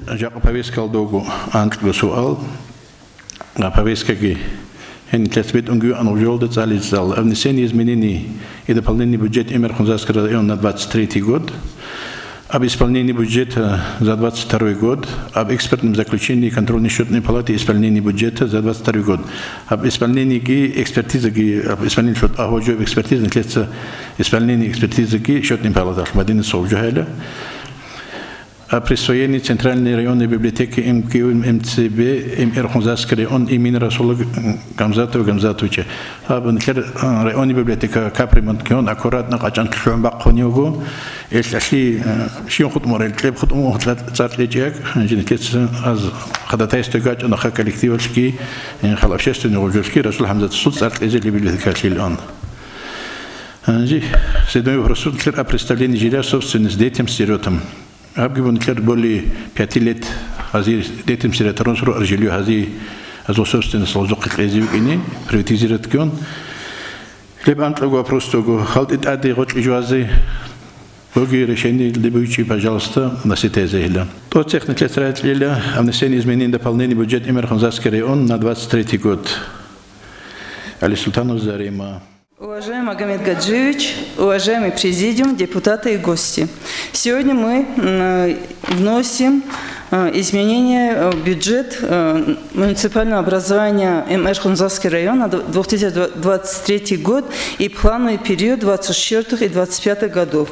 Жак повестка алдогу английский суал. На повестке Интеллектует унгю анужолдец ализал. Внесение изменений и дополнение бюджета Эмер-Хунзасского района на 23 год. Об исполнении бюджета за 22 год. Об экспертном заключении контрольной счетной палаты исполнения бюджета за 22 год. Об исполнении экспертизы, об исполнении экспертизы, исполнении экспертизы счетной палаты. Мадина Солджахеля. О присвоении Центральной районной библиотеки МЦБ Эмер-Хунзасского района имени Расула Гамзатовича. Об районной библиотеке капремонткен аккуратно качан шлюмбак конюгу. Если шион хутморел клеп хутмор цартлечек, женекец аз ходатайство гач на коллективовский, хал общественный ружский Расул Хамзат суд цартлезе библиотека Лилон. Седьмой вопрос о представлении жилья собственности детям-сиротам. Абгибон более 5 лет азир детям сиротам жилье азир азо собственность лозок клезивгини приватизировать кон. Хлеб антлогу вопрос того халт ади гот ижуази логи решение либуючи, пожалуйста, на сетезеля. То технически строительля о внесении изменений дополнения бюджета Эмер-Хунзасский район на 23 год. Али Султанов Зарима. Уважаемый Магомед Гаджиевич, уважаемый президиум, депутаты и гости. Сегодня мы вносим изменения в бюджет муниципального образования Эмер-Хунзасский район на 2023 год и плановый период 2024 и 2025 годов.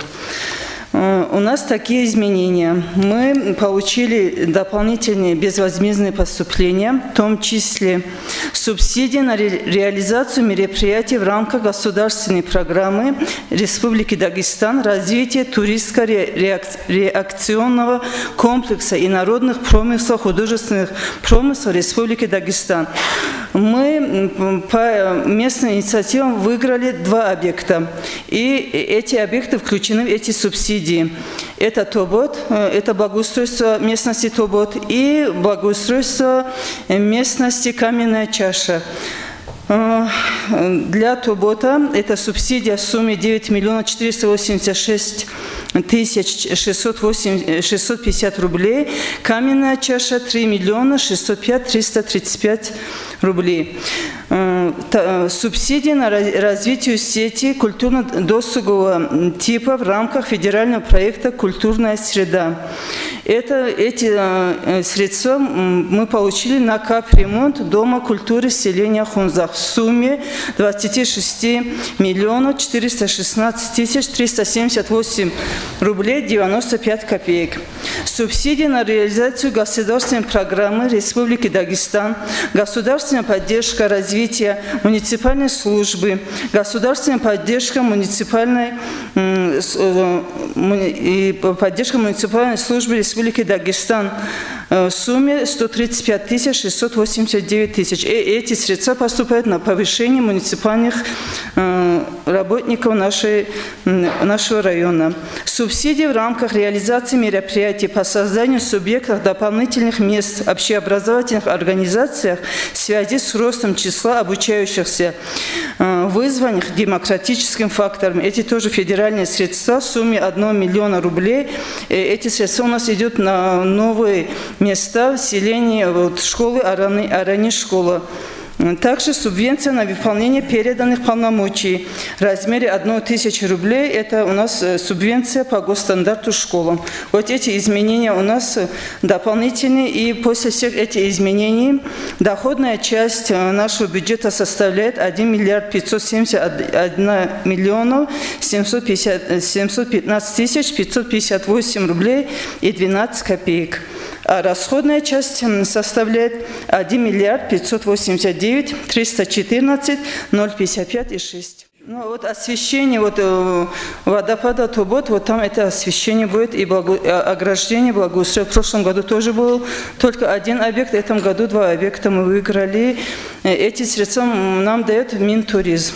У нас такие изменения. Мы получили дополнительные безвозмездные поступления, в том числе субсидии на реализацию мероприятий в рамках государственной программы Республики Дагестан «Развитие туристско-реакционного комплекса и народных промыслов, художественных промыслов Республики Дагестан». Мы по местным инициативам выиграли 2 объекта, и эти объекты включены в эти субсидии. Это Тобот, это благоустройство местности Тобот и благоустройство местности Каменная чаша. Для Тобота это субсидия в сумме 9 486 650 рублей, Каменная чаша 3 605 335 рублей. Субсидии на развитие сети культурно-досугового типа в рамках федерального проекта «Культурная среда». Эти средства мы получили на капремонт Дома культуры селения Хунзах в сумме 26 416 378 рублей 95 копеек. Субсидии на реализацию государственной программы Республики Дагестан, государственная поддержка развития муниципальной службы, государственная поддержка муниципальной службы Республики Дагестан в сумме 135 689 тысяч. Эти средства поступают на повышение муниципальных работников нашего района. Субсидии в рамках реализации мероприятий по созданию субъектов дополнительных мест общеобразовательных организациях в связи с ростом числа обучающихся, вызванных демократическим фактором. Эти тоже федеральные средства в сумме 1 миллиона рублей. Эти средства у нас идут на новые места в селении, школы Арани школа. Также субвенция на выполнение переданных полномочий в размере 1000 рублей. Это у нас субвенция по госстандарту школам. Вот эти изменения у нас дополнительные. И после всех этих изменений доходная часть нашего бюджета составляет 1 миллиард 571 миллионов 715 тысяч 558 рублей и 12 копеек. А расходная часть составляет 1 миллиард 589 314 055 и 6. Ну вот освещение водопада Тобот, вот там это освещение будет и ограждение, благоустройство. В прошлом году тоже был только 1 объект, в этом году 2 объекта мы выиграли. Эти средства нам дает Минтуризм.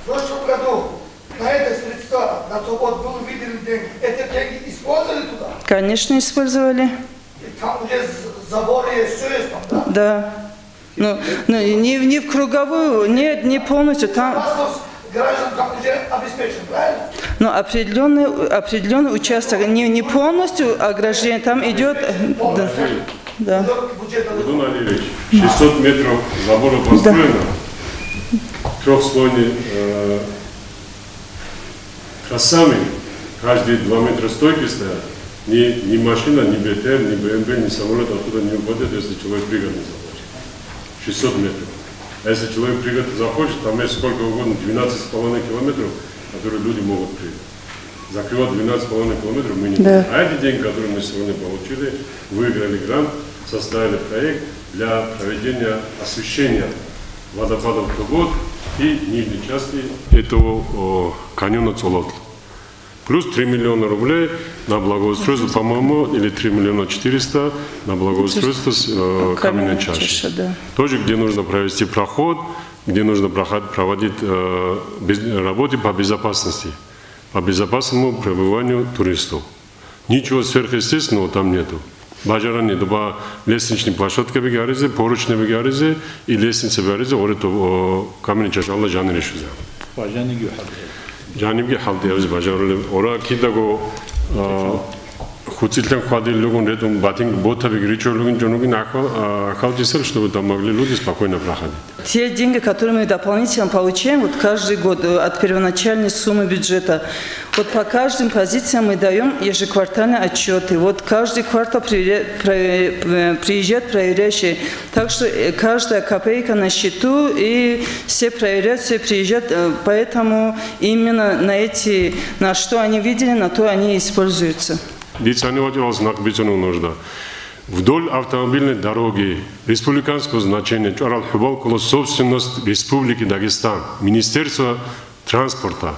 В прошлом году на это средства, на Тобот был выделен деньги. Эти деньги использовали туда? Конечно, использовали. Там уже заборы есть, все есть там, да? Да. Ну, не в круговую, нет, не полностью. Там... гражданам уже обеспечен, правильно? Но определенный участок, не полностью ограждение, там идет... Да. Владимир Алиевич, 600 метров забора построено, трехслойный тросами, каждые 2 метра стойки стоят. Ни машина, ни БТР, ни БМВ, ни самолет оттуда не упадет, если человек пригород не захочет. 600 метров. А если человек пригород захочет, там есть сколько угодно, 12,5 километров, которые люди могут прыгать. Закрывать 12,5 километров мы не можем. А эти деньги, которые мы сегодня получили, выиграли грант, составили проект для проведения освещения водопадов Тугот и нижней части этого каньона Цолотл. Плюс 3 миллиона рублей на благоустройство, по-моему, или 3 миллиона 400 на благоустройство каменной чаши. Да. Тоже, где нужно провести проход, где нужно проводить работы по безопасности, по безопасному пребыванию туристов. Ничего сверхъестественного там нету. Бажарани доба лестничной площадки бегаризе, поручни бегаризе и лестница бегаризе, орето каменной чаши Алла жаны решузе. Жанибги халдиявыз бажарали. Ора кидаго хуцилтан хвадиллугун редум батинг ботаби ричорлугун жонугин ахалдисер, чтобы там могли люди спокойно проходить. Те деньги, которые мы дополнительно получаем, вот каждый год от первоначальной суммы бюджета, вот по каждым позициям мы даем ежеквартальные отчеты. Вот каждый квартал приезжает проверяющий. Так что каждая копейка на счету, и все проверяют, все приезжают. Поэтому именно на что они видели, на то они используются. Вдоль автомобильной дороги республиканского значения собственность Республики Дагестан, Министерство транспорта.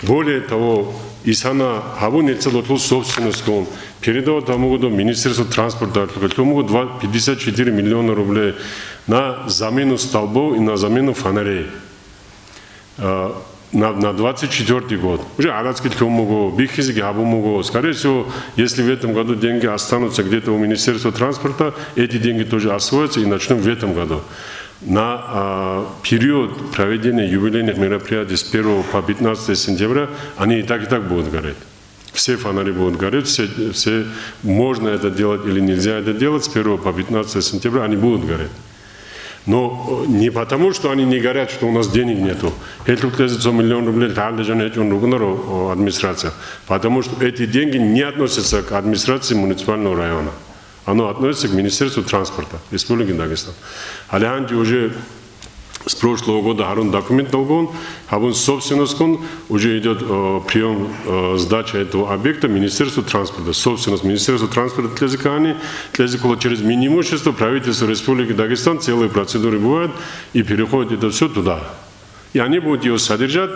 Более того, Исана Хабун собственность передал тому году Министерству транспорта 54 миллиона рублей на замену столбов и на замену фонарей. На 24 год. Уже Арадский Тумугу, Бихизги Абумугу. Скорее всего, если в этом году деньги останутся где-то у Министерства транспорта, эти деньги тоже освоятся и начнем в этом году. На период проведения юбилейных мероприятий с 1 по 15 сентября они и так будут гореть. Все фонари будут гореть, все можно это делать или нельзя это делать, с 1 по 15 сентября они будут гореть. Но не потому, что они не горят, что у нас денег нету. Это 100 миллионов рублей администрация. Потому что эти деньги не относятся к администрации муниципального района. Оно относится к Министерству транспорта Республики Дагестан. Алианди уже с прошлого года Харун документ долгон, Хабун собственность, уже идет прием сдачи этого объекта Министерству транспорта. Собственность Министерства транспорта через Минимущество правительства Республики Дагестан, целые процедуры бывают, и переходит это все туда. И они будут его содержать,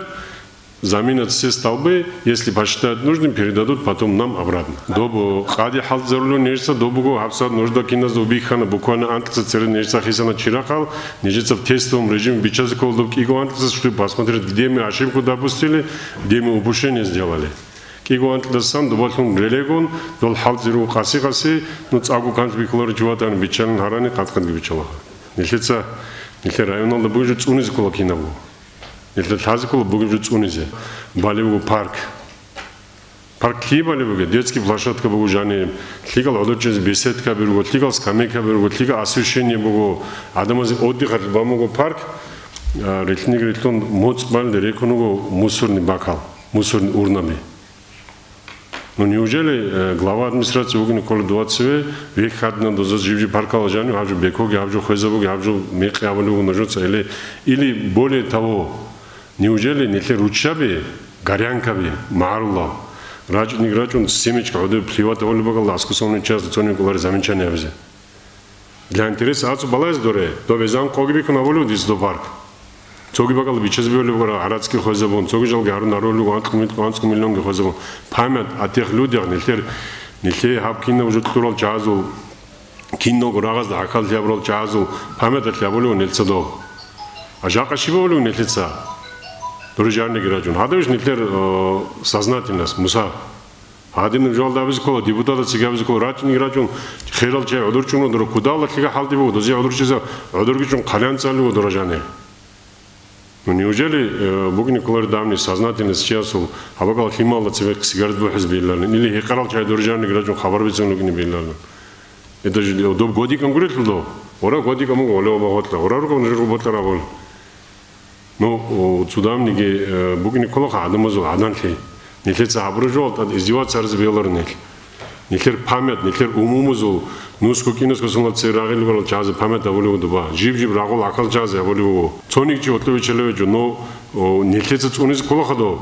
заменят все столбы, если посчитают нужным, передадут потом нам обратно. Добу хади халт зарулу нежца, добу хапсад нужда киназ убихана буквально антлица церы нежца хисана чирахал, нежца в тестовом режиме бичазы колдук иго антлица, чтобы посмотреть, где мы ошибку допустили, где мы упущение сделали. Иго антлица сам добавил грелегон, дол халт зару хаси, но цагу канч бихлор чуватан бичален харани каткан бичалаха. Нежца районал да будет униз колокинаву. Это тазикол будет унизе. Балеву парк. Парк Балеву, детский площадка был жане. Лигал одочез беседка был, лигал скамейка был, лигал освещение был. Адамази отдых бамуго парк. Ретник ретон моцбал реконуго мусорный бакал, мусорный урнами. Но неужели глава администрации Угни Коли 20 век хадна до заживжи паркал жаню, абжу бекоги, абжу хойзабуги, абжу мехи авалюгу нажутся, или более того, неужели нехе ручаби, горянкаби, марла, рачник рачун семечка, оды плевата оли багал, аскусовный час, цони кулари замечания взе. Для интереса ацу балайз доре, до везан когибику наволю дис до парк. Цоги багал бичез бёли гора арадский хойзабон, цоги жалги ару наролюгу антку миллионги хойзабон. Памят о тех людях, нехе хаб кино уже турал чазул, кино гурагазда акал тябрал чазул, памят о тяболю нельца до. А жака шиболю нельца. Дорожарный граждан. Хадавиш нехлер сознательность, муса. Адиным жалдабыз кола, депутата цигабыз кола, рачный граждан, херал чай, одурчуну дору, куда лахига халдибу, дози одурчиза, одургичун калянцалу дорожане. Ну неужели Бугниколар давний сознательно сейчас абакал хималла цвет сигарет бухез билларны или хикарал чай дуржанный граждан хабар бицунугни билларны. Это же до годикам говорит лдо. Ора годикам олео бахотла. Ора рукам нежу ботларабон. Ну судамниги Бугниколах адамазу аданхи. Нехлеца абружол издеваться разбеларны. Нехлер память, нехлер умумузу. Нуско киноско сунла церагил гол чазе память аволиудуба. Жив рагол акал чазе аволиу. Цоникчи отловичелевичу но нехлеца цунис колахадо.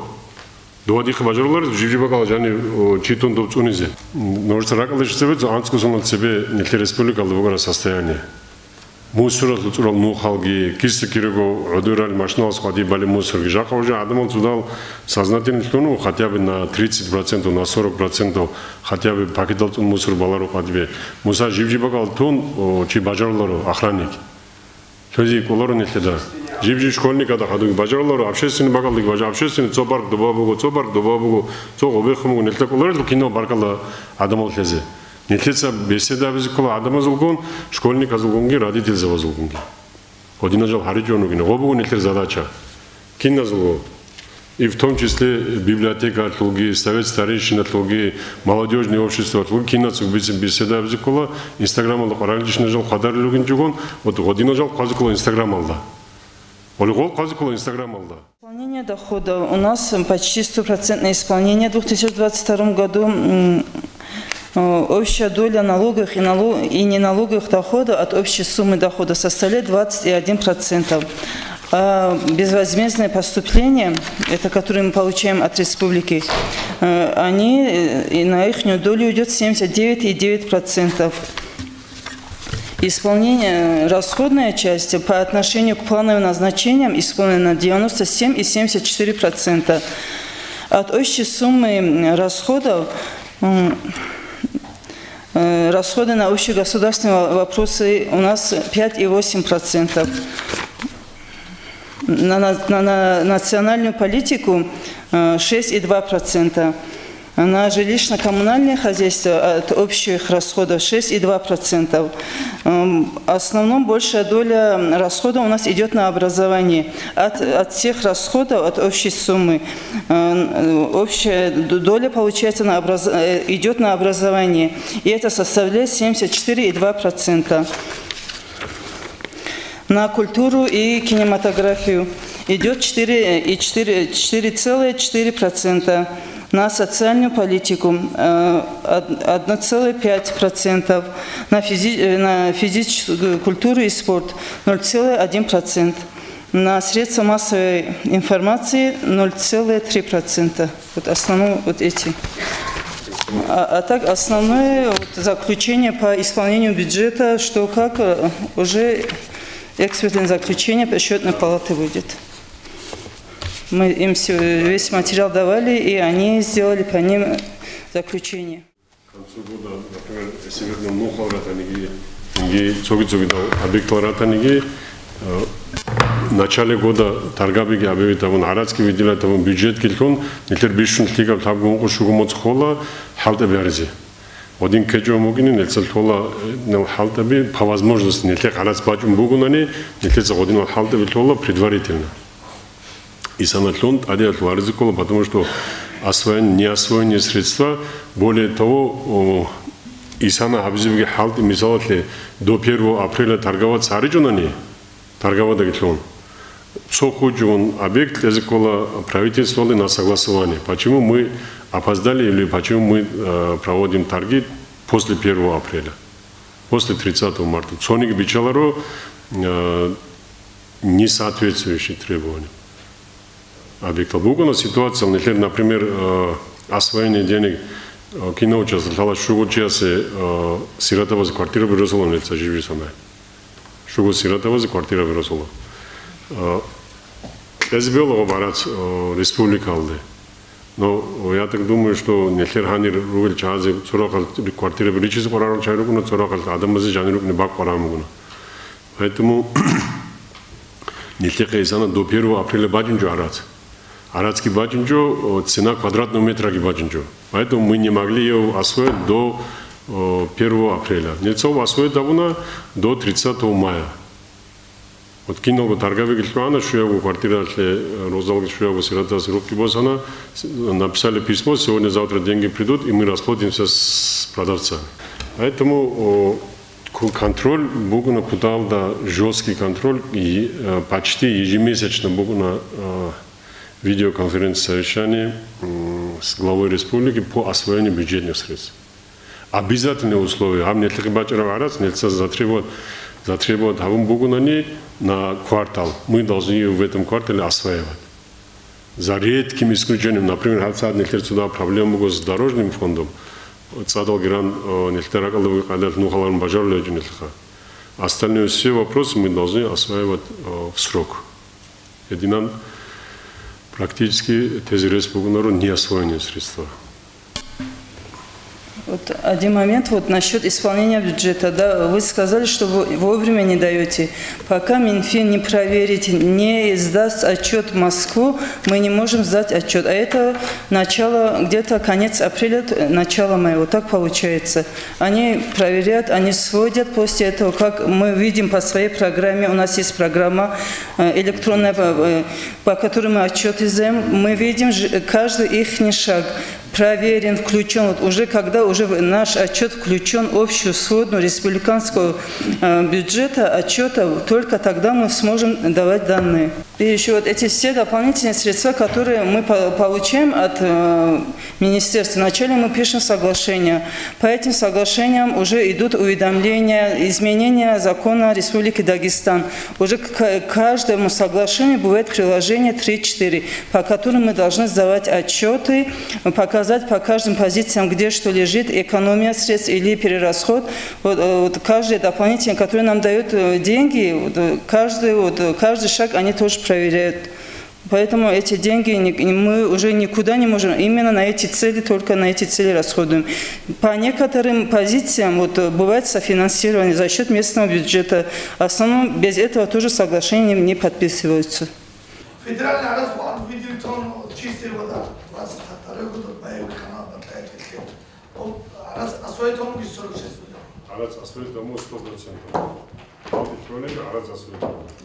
Дуадих бажарлар жив жани читун до цунизе. Норс ракалыш себе анско сунла себе нехлер республикалды бугара состояние. Мусор турал нухалги кисти кирего одурал машиналс ходи бали мусорги жака уже адам тудал сознательно ну хотя бы на 30%, на 40% хотя бы покидал мусор балару ходи муса живжи бакал тун чи бажарлару охранник чози колору нетеда живжи школьника да ходи бажарлару общественный бакалдык бажа общественный цобарк добабуго цого вехму нетла колору кино баркала адам олтезе Нехлеца беседа безикола адам азулгон, школьник азулгонги, родитель завазулгонги. Один ажал харидионуги, гобугу нехлер задача. Кин азулго. И в том числе библиотека отлуги, совет старейшин отлуги, молодежное общество отлуги, кинацуг беседа безикола, инстаграм алда параличный жал хадар люгин жугон, вот один ажал казикола инстаграм алда. Олигол казикола инстаграм алда. Исполнение дохода. У нас почти 100% исполнение в 2022 году. Общая доля налогов и неналоговых доходов от общей суммы дохода составляет 21%. А безвозмездные поступления, это которые мы получаем от республики, и на их долю идет 79,9%. Исполнение, расходная часть по отношению к плановым назначениям исполнена на 97,74%. От общей суммы расходов расходы на общегосударственные вопросы у нас 5,8%. На национальную политику 6,2%. На жилищно-коммунальное хозяйство от общих расходов 6,2%. В основном большая доля расходов у нас идет на образование. От всех расходов, от общей суммы, общая доля, получается, идет на образование. И это составляет 74,2%. На культуру и кинематографию идет 4,4%. На социальную политику 1,5%, на физическую культуру и спорт 0,1%, на средства массовой информации 0,3%. Вот основные вот эти. А так основное заключение по исполнению бюджета, что как уже экспертное заключение счетной палаты выйдет. Мы им весь материал давали, и они сделали по ним заключение. К концу года, например, сегодня Нухалратанги, объекталратанги, в начале года торгабиги объявили, арадский выделяет бюджет килькон, нельзя бешун тикав табгун кушугумот хола, халта бярзи. Один кеджо могини нельзя хола халта би по возможности нельзя арад бачун бугунани, нельзя один халта би хола предварительно. И санатлон адиат варзикола, потому что неосвоенные средства, более того, и сана абзибги халт мисалатли до 1 апреля торговать сариджунани, торговать дагитлон. Цохуджун объект языкола правительства на согласование. Почему мы опоздали или почему мы проводим торги после 1 апреля, после 30 марта. Цоник бичаларо не соответствующие требованиям. Объекта Бугана ситуация, например, освоение денег киноучас, шугучасе сиратова за квартира выросла, нельзя живи со мной. Шугу сиратова за квартира выросла. Это было оборот республика Алды. Но я так думаю, что нельзя ханир ругал чазе, цуракал квартира вырычись порарал чайругуна, цуракал адамазы жанирук не бак порамугуна. Поэтому нельзя кайсана до 1 апреля баджинджу арат. Арадский баджинджо, цена квадратного метра баджинджо. Поэтому мы не могли ее освоить до 1 апреля. Нельзя освоить давно до 30 мая. Вот кинул бы торговый гильфана, шуягу квартира, Розалги шуягу сиратас руки босана, написали письмо, сегодня-завтра деньги придут, и мы расплатимся с продавцами. Поэтому контроль Бугуна путал, да, жесткий контроль, и почти ежемесячно Бугуна видеоконференция совещание с главой республики по освоению бюджетных средств. Обязательные условия, а мне нельзя затребовать Бугунани на квартал. Мы должны ее в этом квартале осваивать. За редким исключением, например, нельзя сюда проблему с дорожным фондом. Остальные все вопросы мы должны осваивать в срок. Единственное, практически тези республики не освоенные средства. Вот один момент вот насчет исполнения бюджета. Да, вы сказали, что вы вовремя не даете. Пока Минфин не проверит, не издаст отчет в Москву, мы не можем сдать отчет. А это начало, где-то конец апреля, начало мая. Вот так получается. Они проверяют, они сводят после этого, как мы видим по своей программе. У нас есть программа электронная, по которой мы отчет издаем. Мы видим каждый их шаг. Проверен, включен. Вот уже когда уже наш отчет включен в общую сводную республиканского бюджета, отчета, только тогда мы сможем давать данные. И еще вот эти все дополнительные средства, которые мы получаем от министерства. Вначале мы пишем соглашение. По этим соглашениям уже идут уведомления, изменения закона Республики Дагестан. Уже к каждому соглашению бывает приложение 3-4, по которым мы должны сдавать отчеты, показать по каждым позициям, где что лежит, экономия средств или перерасход. Вот каждое дополнительное, которое нам дают деньги, каждый шаг они тоже проверяют. Поэтому эти деньги мы уже никуда не можем, именно на эти цели, только на эти цели расходуем. По некоторым позициям бывает софинансирование за счет местного бюджета. В основном без этого тоже соглашения не подписываются. Федеральный аэропорт выделит чистая вода. 22 год появился канал Батлайт. Освоит он 46 миллионов. Освоит дому 100%.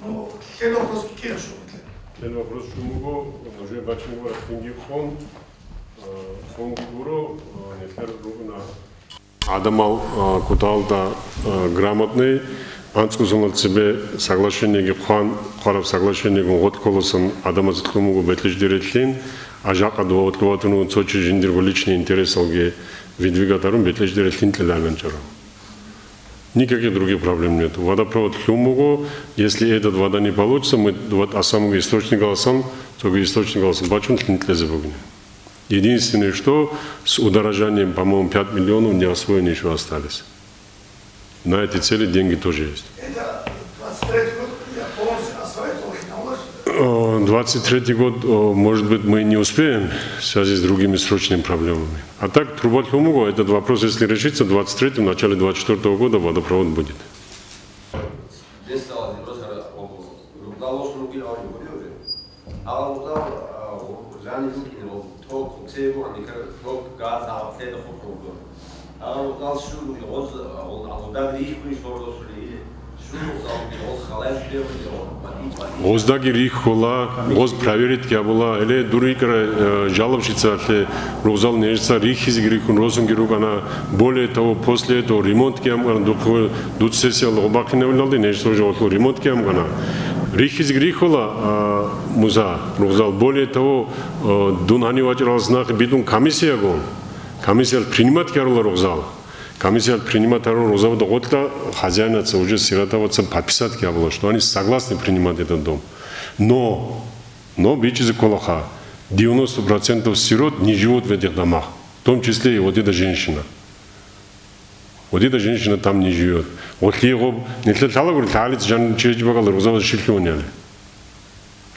Ну, какой вопрос, какие шумы? Ten вопрос шумуго, уже бачимо растинги фон гуро, нефер другuna. Адамал куталда грамотный, анцкузунал себе соглашение гибхан, хараб соглашение год колосан Адама зитлумуго бетлеждеретлин, а жака двоутлуатуну цочи жиндирго личный интерес алге видвигаторум бетлеждеретлин тледананчарам. Никаких других проблем нет. Водопровод Хлюмуго, если эта вода не получится, мы самого источника голосам, только источник голосам бачун тлезе богне. Единственное, что с удорожанием, по-моему, 5 миллионов не освоены еще остались. На эти цели деньги тоже есть. Это 23 год, я полностью освоить уже наложено. 23 год, может быть, мы не успеем в связи с другими срочными проблемами. А так, труба Хлюмуго, этот вопрос, если решится, в 23-м, в начале 24-го года водопровод будет. Оздаги рихола, оз проверить я была, или дурикара жалобщица, Розал нежца рихизи грихун розунги ругана, более того, после этого ремонт киям, дуд сессия лобахина вилалды, нежца уже ремонт киям гана. Рихизи грихола муза, Розал, более того, дунани вачрал знак битун комиссия гон, комиссия принимать киарула Розал. Комиссия принимает Розавода Готла, хозяинаца уже сиротоваться подписать я было, что они согласны принимать этот дом. Но бичизы колоха, 90% сирот не живут в этих домах, в том числе и вот эта женщина. Вот эта женщина там не живет. Вот его, не для того, говорит, талец жан через багал Розавода шильхионяли.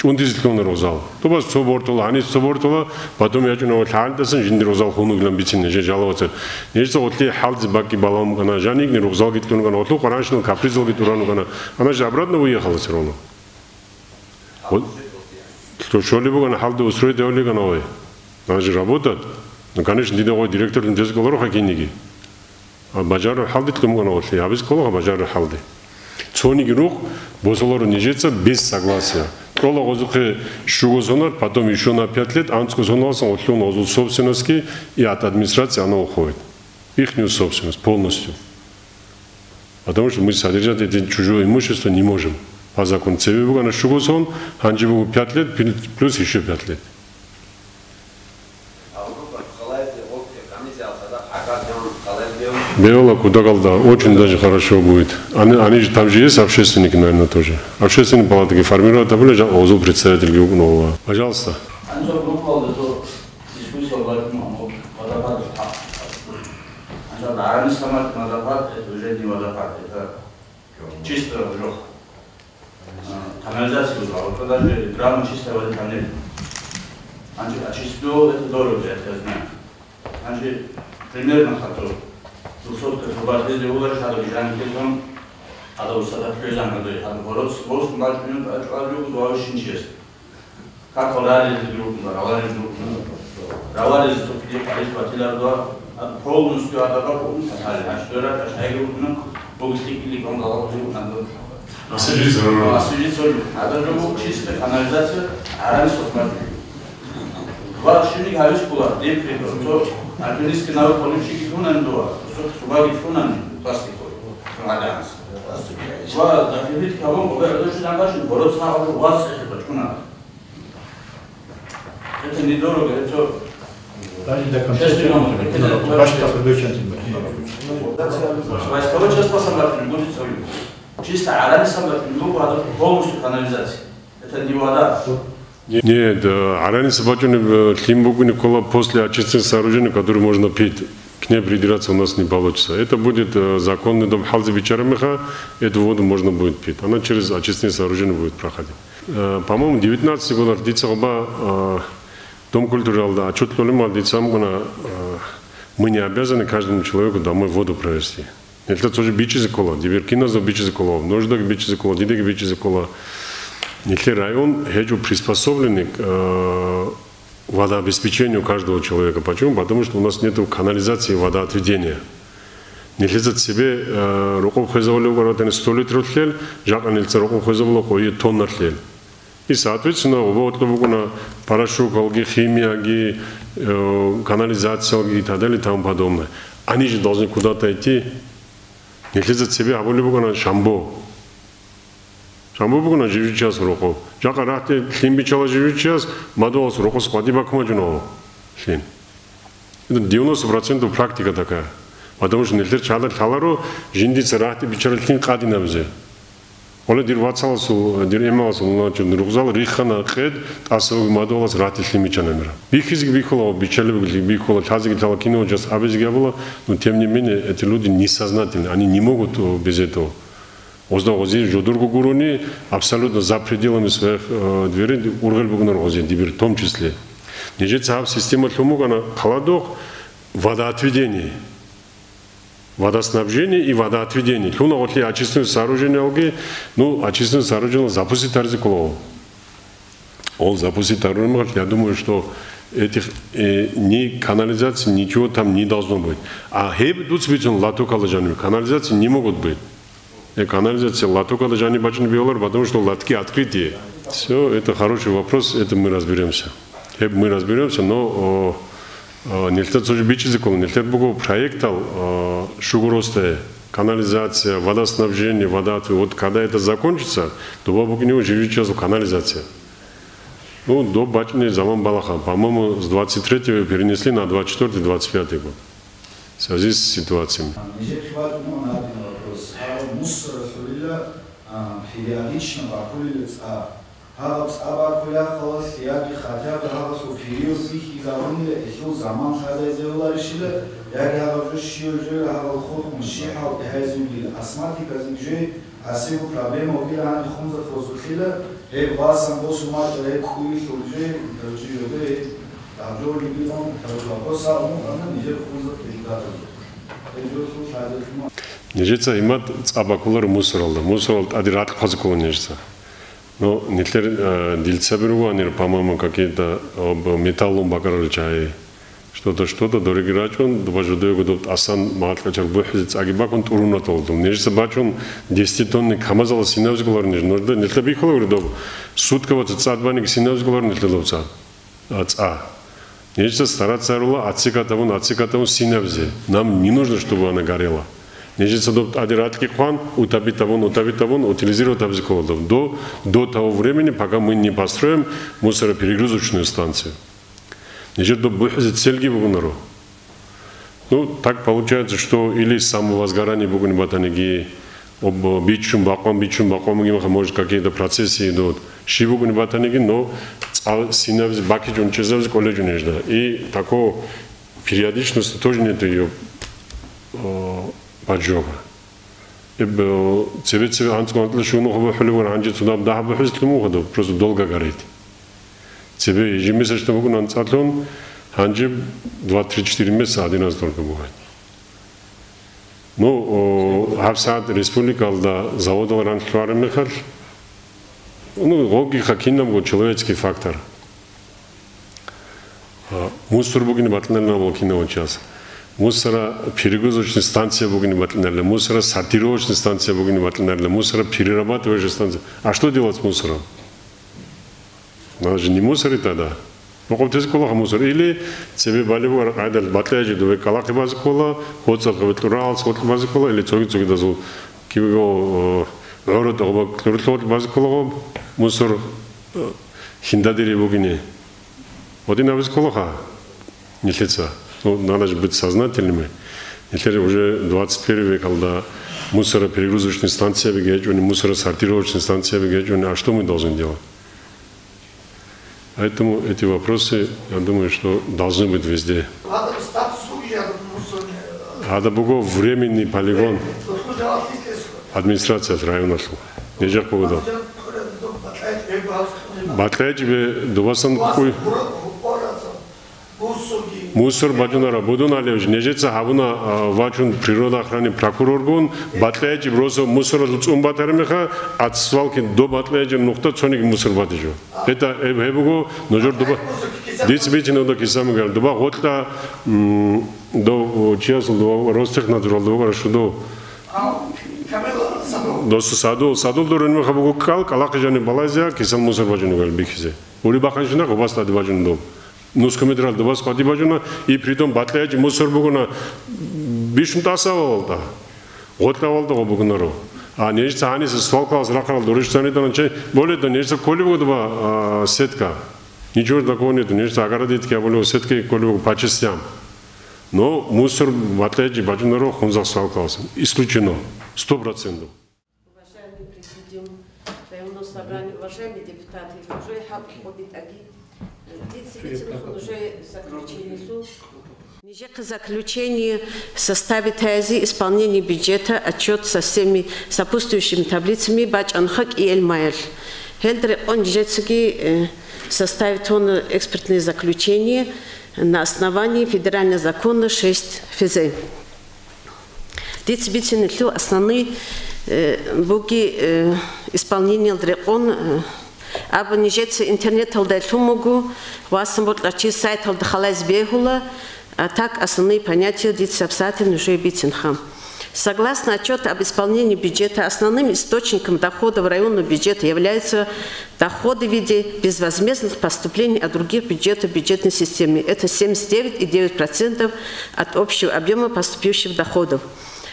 Он дизелькон Розал. То бас собортола, они собортола, потом я чуна вот хальдасан жинди Розал хунуглам битсин же жаловаться. Нечто вот ли хальдз баки балам гана жаник не Розал гитлун гана отлу карашнул капризол гитурану гана. Она же обратно уехала все равно. Вот что что-либо гана хальды устроить делали гана ой. Она же работает. Ну конечно дидовой директор не дезголору хакиники. А бажар халды тлум гана вот ли, а без коло бажар халды. цониги рух босолору нежется без согласия. Трола гозухе шугозонар, потом еще на 5 лет, анску зонался, он озул собственности, и от администрации она уходит. Ихнюю собственность полностью. Потому что мы содержать это чужое имущество не можем. По закону ЦВБ на шугозон, ханджибу 5 лет, плюс еще 5 лет. Беола куда голда, очень даже хорошо будет. Они же там же есть общественники, наверное, тоже. Общественные палаты формируют, а были озу представитель нового. Пожалуйста. Чисто канализацию уже, даже грамма чистой воды там нет. А чистую это дорого, это я знаю. Значит, примерно хочу. 200 киловатт если ударишь, надо бежать телефон, надо устать отключать, надо бороться, просто дать минут, отправлю, то очень честно. Как орали группу, равали за сутки, платили полностью отдавал, а что это, а я говорю, богослики он дал, надо. Освежить надо же чисто канализация, а раньше смотри. Ваши галич была, депресс, то армейский народ политики фунандуа, то субаги фунан пластиковый, фунаданс. Ва, да видите, кого мы говорим, что там даже бороться на вас это почему? Это недорого, это Даже до конца это башта предыдущая. Войсковой часть посмотрим, будет свою. Чисто арабы смотрим, полностью канализация. Это не вода. Нет, арани собачоны Климбугу Никола после очистных сооружений, которые можно пить, к ней придираться у нас не получится. Это будет законный дом Халзи Бичарамиха, эту воду можно будет пить. Она через очистные сооружения будет проходить. По-моему, 19 год артица оба Дом культуры алда, отчет лолема ардицам мы не обязаны каждому человеку домой воду провести. Это тоже бичи закола, диберкина за бичи закола, нождак бичи закола, дидек бичи закола. Если район хеджу приспособленный к водообеспечению каждого человека. Почему? Потому что у нас нет канализации водоотведения. Не лезет себе руков хозяйствовали угородные 100 литров тлель, жак анильца руков хозяйствовало кое тонна тлель. И соответственно, вот на порошок, химия, канализация и так далее и тому подобное. Они же должны куда-то идти. Не лезет себе, а вы любите шамбо. Шамбо бугуна живет час руков. Жака рахте химбичала живет час, мадуас руков складиба кмаджуно. Это 90% практика такая. Потому что нельзя чалар талару, жиндица рахте бичара хин кадина бзе. Оля дирвацалсу, диремалсу, значит, рухзал рихана хед, асов мадуас рахте химбичанамира. Бихизги бихола, бичали бихола, тазги талакино час абезги было, но тем не менее эти люди несознательны, они не могут без этого. Оздагози жодургу гуруни абсолютно за пределами своих дверей ургальбугнар ози дибир в том числе. Нежецав система тлумугана холодок водоотведение, водоснабжение и водоотведение. Тлуна отли очистные сооружения алги, ну очистные сооружения запустить тарзикулов. Он запустить тарзикулов, я думаю, что этих ни канализации ничего там не должно быть. А хеб тут спичен латокалажанами канализации не могут быть. Канализация латока даже не бачен биолар, потому что латки открытые. Все, это хороший вопрос, это мы разберемся. Мы разберемся, но нельзя тоже бичи закон, нельзя было проектал шугуростая, канализация, водоснабжение, водоотвод. Вот когда это закончится, то вокруг него живет сейчас канализация. Ну, до бачни заман Балаха, по-моему, с 23-го перенесли на 24-25 год. В связи с ситуациями. Мусор периодично покулится, а абакуля холос яки хотя бы холосу период их изавны еще заман хозяйствовали решили, яки абакуля шиёжи абакух мшихал хазюгил асмати казинжи асигу проблема убира ани хумза фозухила васан босумат куи шуржи дажиёде дажоли билон дажлапоса он нижер хумза фидадо. Нежица имат абакулар мусоралда. Мусоралд адират хазкулан нежица. Но нетлер дильца беруга, они, по-моему, какие-то металлом бакарали чай, что-то, дороги рачон, дважды годот асан магаткачар бухизец агибакон турунат олдум. Нежса бачон 10 тонны камазала синавзголар неж, норда нельта бихолор доб. Сутка вот цадбаник синавзголар нельта добца. Аца. Нежса стараться рула ацикатавун синавзе. Нам не нужно, чтобы она горела. Нежса доб адиратки хван утабитавун, утилизировать абзиколдов. До того времени, пока мы не построим мусороперегрузочную станцию. Нежда бухизет сельги бугунару. Ну, так получается, что или самовозгорание бугуни батанеги, об бичум баком может какие-то процессы идут. Шибугуни батанеги, но синавз бакиджун чезавз колледжу нежда. И такой периодичности тоже нет ее поджога. Цевет антиконтли шуну хобо хулевар анджи туда да бухизет лему ходу, просто долго горит. Тебе ежемесячно могу на цатлон, анджи 2-3-4 месяца один раз только бывает. Ну, Хавсад республика алда завода раньше мехар. Ну, логика кином человеческий фактор. Мусор бугин батлнерна был кино час. Мусора перегрузочная станция бугин батлнерна, мусора сортировочная станция бугин батлнерна, мусора перерабатывающая станция. А что делать с мусором? Надо же не мусорить тогда. Ну, как ты сказал, мусор. Или тебе болевой айдал батледжи, дуэ калахи базикола, ходцал кавитлурал, сходки базикола, или цоги дазу кивиго орот оба клуртот базикола, мусор хиндадири бугини. Один базикола не лица. Ну, надо же быть сознательными. Если уже 21 век, когда мусороперегрузочная станция бегает, мусоросортировочная станция бегает, а что мы должны делать? Поэтому эти вопросы, я думаю, что должны быть везде. Ада Буго временный полигон. Администрация района. Нежак поводал. Батледжи дувасан куй. Мусор баджунара будун алевж. Нежеца хавуна вачун природоохранный прокуроргун. Батледжи просто мусор батаремеха от свалки до батледжи нухта цоник мусор батежу. Это эбуго ножор дуба. Дисбитино до кисам гар дуба готта до чиасл до Ростехнадзор до шудо. До саду до ренмеха буго калакжани балазия кисам мусор баджуну гал бихизе. Ури баханшина гобаста баджуну до. Нускометрал до вас ходи баджуна и притом батледжи мусор бугуна бишум тасавалда. Готавалда бугунару. А нечто они со свалкалс ракал дурыштаны данче более да нечто колеводова сетка. Ничего такого нет, нечто огородить я более сетки колевод по частям. Но мусор батледжи баджунару хунзах свалкалс. Исключено. 100%. Уважаемый президент районного собрания, уважаемые депутаты, уже ходит аги. Заключение составит тези исполнение бюджета, отчет со всеми сопутствующими таблицами Бач-Анхак и Эльмайр. Хелдер он составит он экспертные заключения на основании федерального закона 6 ФЗ. Децибитин основные буги исполнения он абонижется интернет алдайлу могу, васам вот лачи сайт алдахалайз бегула, а так основные понятия дицапсательны уже битинхам. Согласно отчету об исполнении бюджета, основным источником доходов районного бюджета являются доходы в виде безвозмездных поступлений от других бюджетов бюджетной системы. Это 79,9% от общего объема поступивших доходов.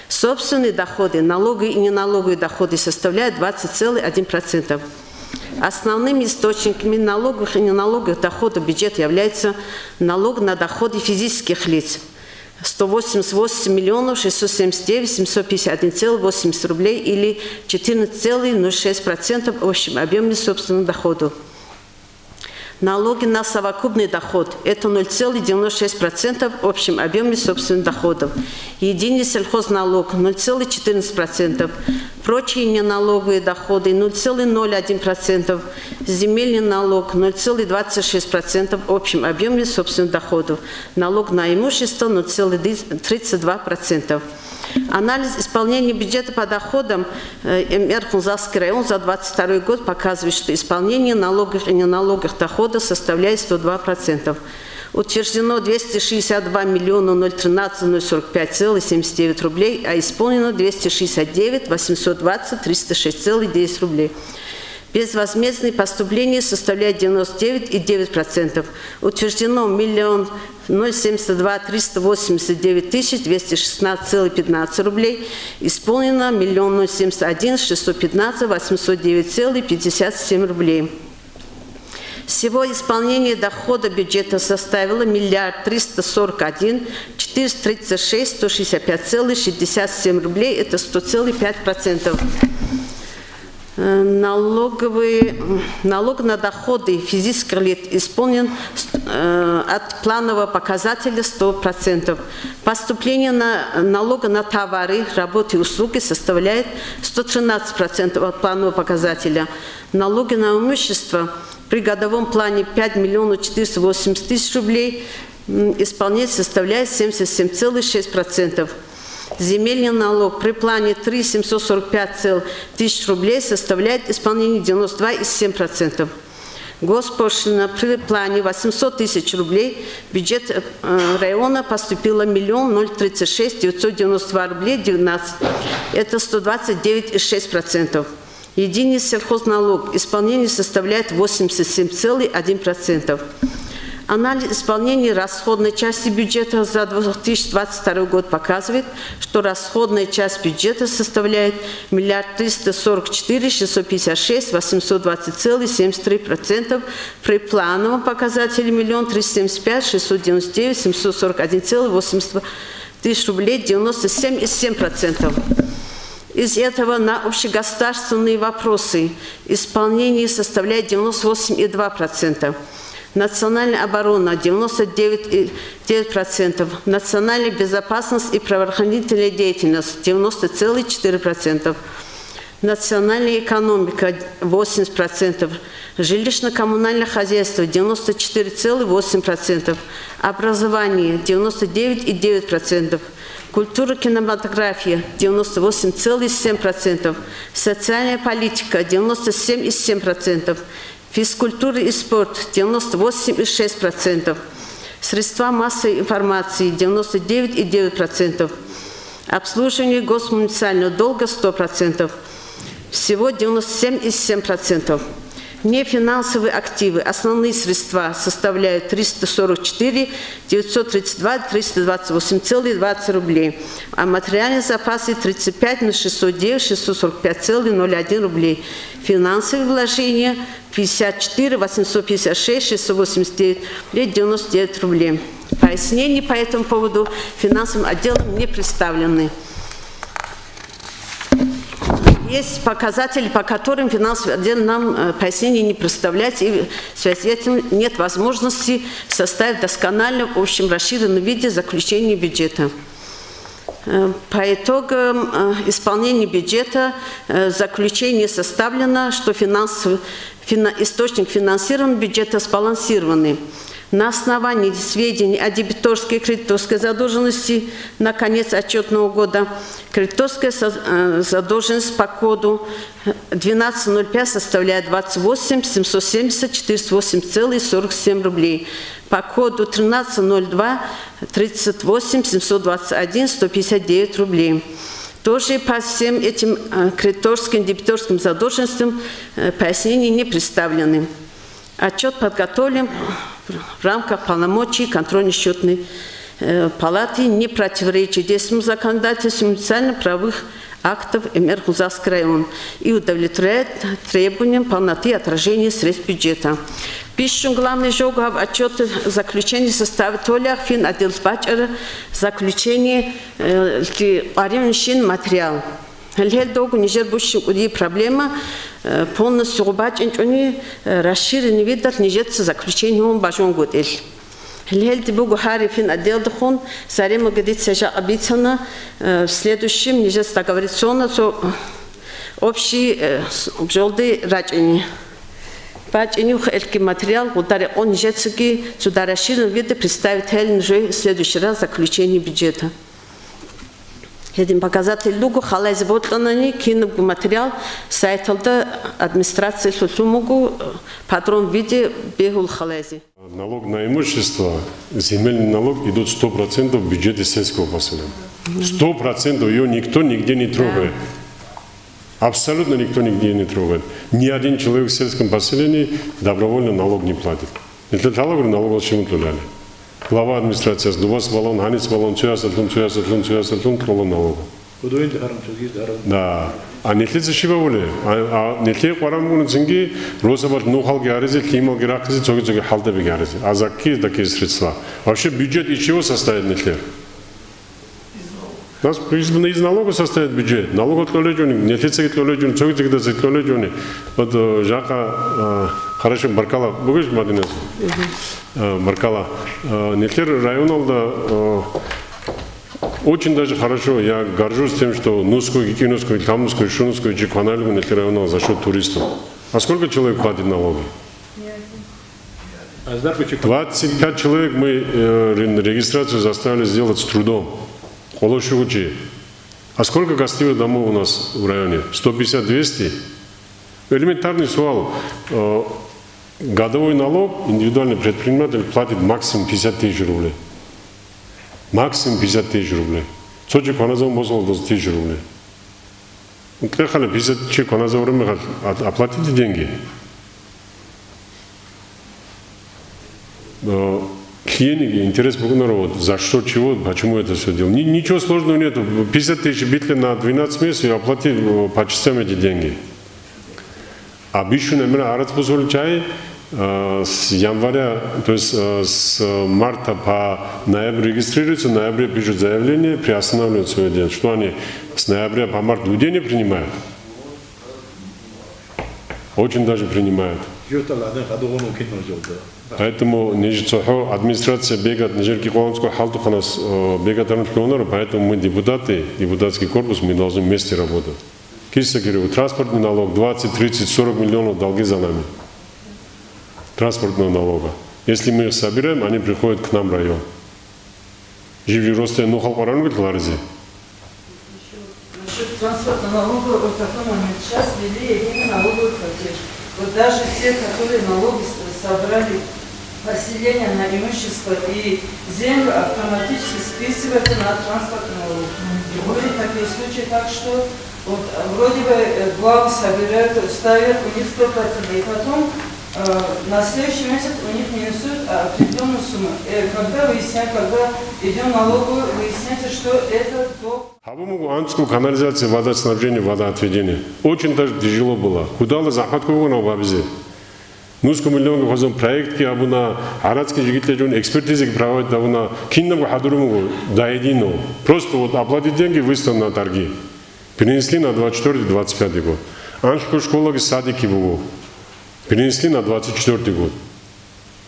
Собственные доходы, налоговые и неналоговые доходы составляют 20,1%. Основными источниками налоговых и неналоговых доходов бюджета является налог на доходы физических лиц 188 миллионов 679 751,80 рублей или 14,06% в общем объеме собственных доходов. Налоги на совокупный доход – это 0,96% в общем объеме собственных доходов. Единый сельхозналог – 0,14%. Прочие неналоговые доходы – 0,01%. Земельный налог – 0,26% в общем объеме собственных доходов. Налог на имущество – 0,32%. Анализ исполнения бюджета по доходам МР Хунзасский район за 2022 год показывает, что исполнение налоговых и неналоговых доходов составляет 102%. Утверждено 262 миллиона 013 045,79 рублей, а исполнено 269 820 306,10 рублей. Безвозмездные поступления составляют 99,9%. Утверждено 1 072 389 216,15 рублей. Исполнено 1 071 615 809,57 рублей. Всего исполнение дохода бюджета составило 1 341 436 165,67 рублей. Это 100,5%. Налог на доходы физических лиц исполнен от планового показателя 100%. Поступление налога на товары, работы и услуги составляет 113% от планового показателя. Налоги на имущество при годовом плане 5 480 000 рублей исполнение составляет 77,6%. Земельный налог при плане 3 745 тысяч рублей составляет исполнение 92,7%. Госпошлина при плане 800 тысяч рублей в бюджет района поступило 1 036 992 рублей 19. Это 129,6%. Единый сельхозналог исполнение составляет 87,1%. Анализ исполнения расходной части бюджета за 2022 год показывает, что расходная часть бюджета составляет 1 344 656 820,73%, при плановом показателе 1 375 699 741,80 тысяч рублей 97,7%. Из этого на общегосударственные вопросы исполнение составляет 98,2%. Национальная оборона 99,9%, национальная безопасность и правоохранительная деятельность 90,4%, национальная экономика 80%, жилищно-коммунальное хозяйство 94,8%, образование 99,9%, культура, кинематография 98,7%, социальная политика 97,7%, физкультура и спорт 98,6%, средства массовой информации 99,9%, обслуживание госмуниципального долга 100%, всего 97,7%. Нефинансовые активы, основные средства составляют 344 932 328,20 рублей, а материальные запасы 35 609 645,01 рублей. Финансовые вложения 54 856 689 99 рублей. Пояснения по этому поводу финансовым отделом не представлены. Есть показатели, по которым финансовый отдел нам пояснений не представляет, и в связи с этим нет возможности составить досконально, в общем, расширенном виде заключение бюджета. По итогам исполнения бюджета заключение составлено, что источник финансирования бюджета сбалансированный. На основании сведений о дебиторской и кредиторской задолженности на конец отчетного года кредиторская задолженность по коду 12.05 составляет 28 770 408,47 рублей. По коду 13.02 38 721 159 рублей. Тоже по всем этим кредиторским, дебиторским задолженностям пояснений не представлены. Отчет подготовлен в рамках полномочий контрольно-счетной палаты, не противоречит действующему законодательству муниципально-правовых актов Эмер-Хунзасский район и удовлетворяет требованиям полноты отражения средств бюджета. Пишем главный жогав отчет заключения составит толях фин отдел бачара заключение ареншин материал. Долго не жербущий проблема полностью убачить они расширенный вид не жется заключением бажон годель. Лельди Богу Харифин отдел дохон зарема годится же обещано в следующем не жется договориться общий обжолды рачени. Баченю эльки материал ударе он жется сюда расширенный вид представить в следующий раз заключение бюджета. Един показатель лугу халайз ботланани кинугу материал сайталда администрация лулумугу патрон виде бегул халайзи. Налог на имущество, земельный налог идут 100% в бюджете сельского поселения. 100% ее никто нигде не трогает. Абсолютно никто нигде не трогает. Ни один человек в сельском поселении добровольно налог не платит. Это налог чему тулали. Глава администрации сдувас баллон, ханец баллон, цуясатлун, кроло налога. Да. А не тлеца шиба воле. А не тле қорамгуны цинги росабат нухалги арезе, клималги рахизе, цоги халтаби арезе. А за какие такие средства? Вообще бюджет из чего состоит не тле? Нас из налога состоит бюджет. Налог от лоледжони, не тлеца от лоледжони, цоги от лоледжони. Вот жака хорошо Баркала, будешь Мадинес? Баркала. Не тле районалда очень даже хорошо, я горжусь тем, что Нусскую, Кикинусскую, Камнусскую, Шунусскую, Чикванальгу районал за счет туристов. А сколько человек платит налоги? 25 человек мы регистрацию заставили сделать с трудом. Холошугучи. А сколько гостевых домов у нас в районе? 150-200? Элементарный сувал. Годовой налог индивидуальный предприниматель платит максимум 50 тысяч рублей. Максимум 50 тысяч рублей. Сочи кваназом босол 20 тысяч рублей. Клехали 50 тысяч кваназом время оплатите деньги. Клиеники, интерес народа, за что, чего, почему это все делать. Ничего сложного нету. 50 тысяч битли на 12 месяцев и оплатить по частям эти деньги. А бишь, наверное, арат позволит чай. С января, то есть с марта по ноябрь регистрируются, в ноябре пишут заявление, приостанавливают свой день. Что они с ноября по март людей не принимают? Очень даже принимают. Поэтому администрация бегает, поэтому мы депутаты, депутатский корпус, мы должны вместе работать. Кисакирев, транспортный налог 20, 30, 40 миллионов долги за нами. Транспортного налога. Если мы их собираем, они приходят к нам в район. Живи росте нухал парану говорит ларзи. Насчет транспортного налога, вот в такой момент сейчас ввели единый налоговый платеж. Вот даже те, которые налоги собрали поселение на имущество и землю, автоматически списываются на транспортный налог. И были такие случаи, так что вот, вроде бы главы собирают, ставят у них 100%, и потом на следующий месяц у них не несут определенную сумму. Когда выясняют, когда идем налоговую, выясняется, что это до... Хабуму антскую канализация, водоснабжение, водоотведение. Очень даже тяжело было. Куда-то захватку на бабзе. Нуску миллионов хозом проектки абуна арадский жигитлежон экспертизы проводят абуна киннаму хадуруму доедину. Просто вот оплатить деньги, выставить на торги. Перенесли на 24-25 год. Аншку школы садики было. Перенесли на 24 год.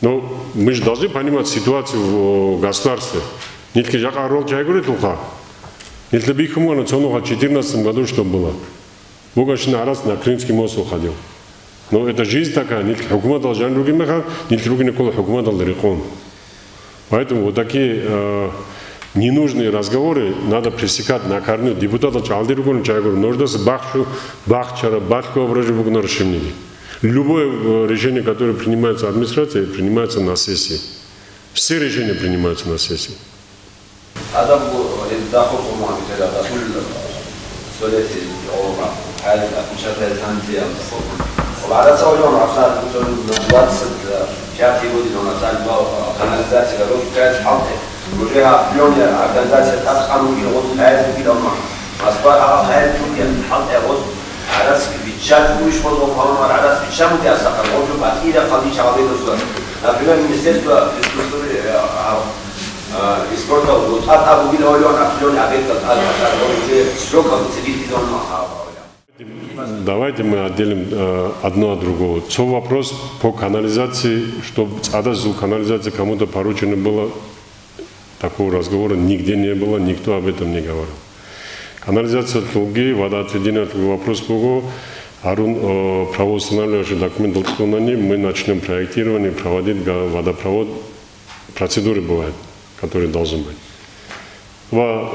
Но мы же должны понимать ситуацию в государстве. Нитки жака рол чай говорит уха. Нитки бихуму на цонуха в 2014 году что было. Бугашина раз на Крымский мост уходил. Но это жизнь такая. Нитки хукума должен руки меха, нитки руки никола хукума дал рекон. Поэтому вот такие ненужные разговоры надо пресекать на корню. Депутаты чалды руку чай говорят, нужно с бахчара, бахку ображу бугна расшимники. Любое решение, которое принимается администрацией, принимается на сессии. Все решения принимаются на сессии. Сейчас будешь потом говорить, сейчас мы тебя сахар, может быть, и я ходил человек сюда. Например, министерство испортило, от Абу-Биль-Олён, определенный объект, от сроков, Давайте мы отделим одно от другого. Что вопрос по канализации, чтобы канализация кому-то поручено было, такого разговора нигде не было, никто об этом не говорил. Канализация Тулги, водоотведение, вопрос по Арун правоустанавливающий документ мы начнем проектирование, проводить водопровод. Процедуры бывают, которые должны быть.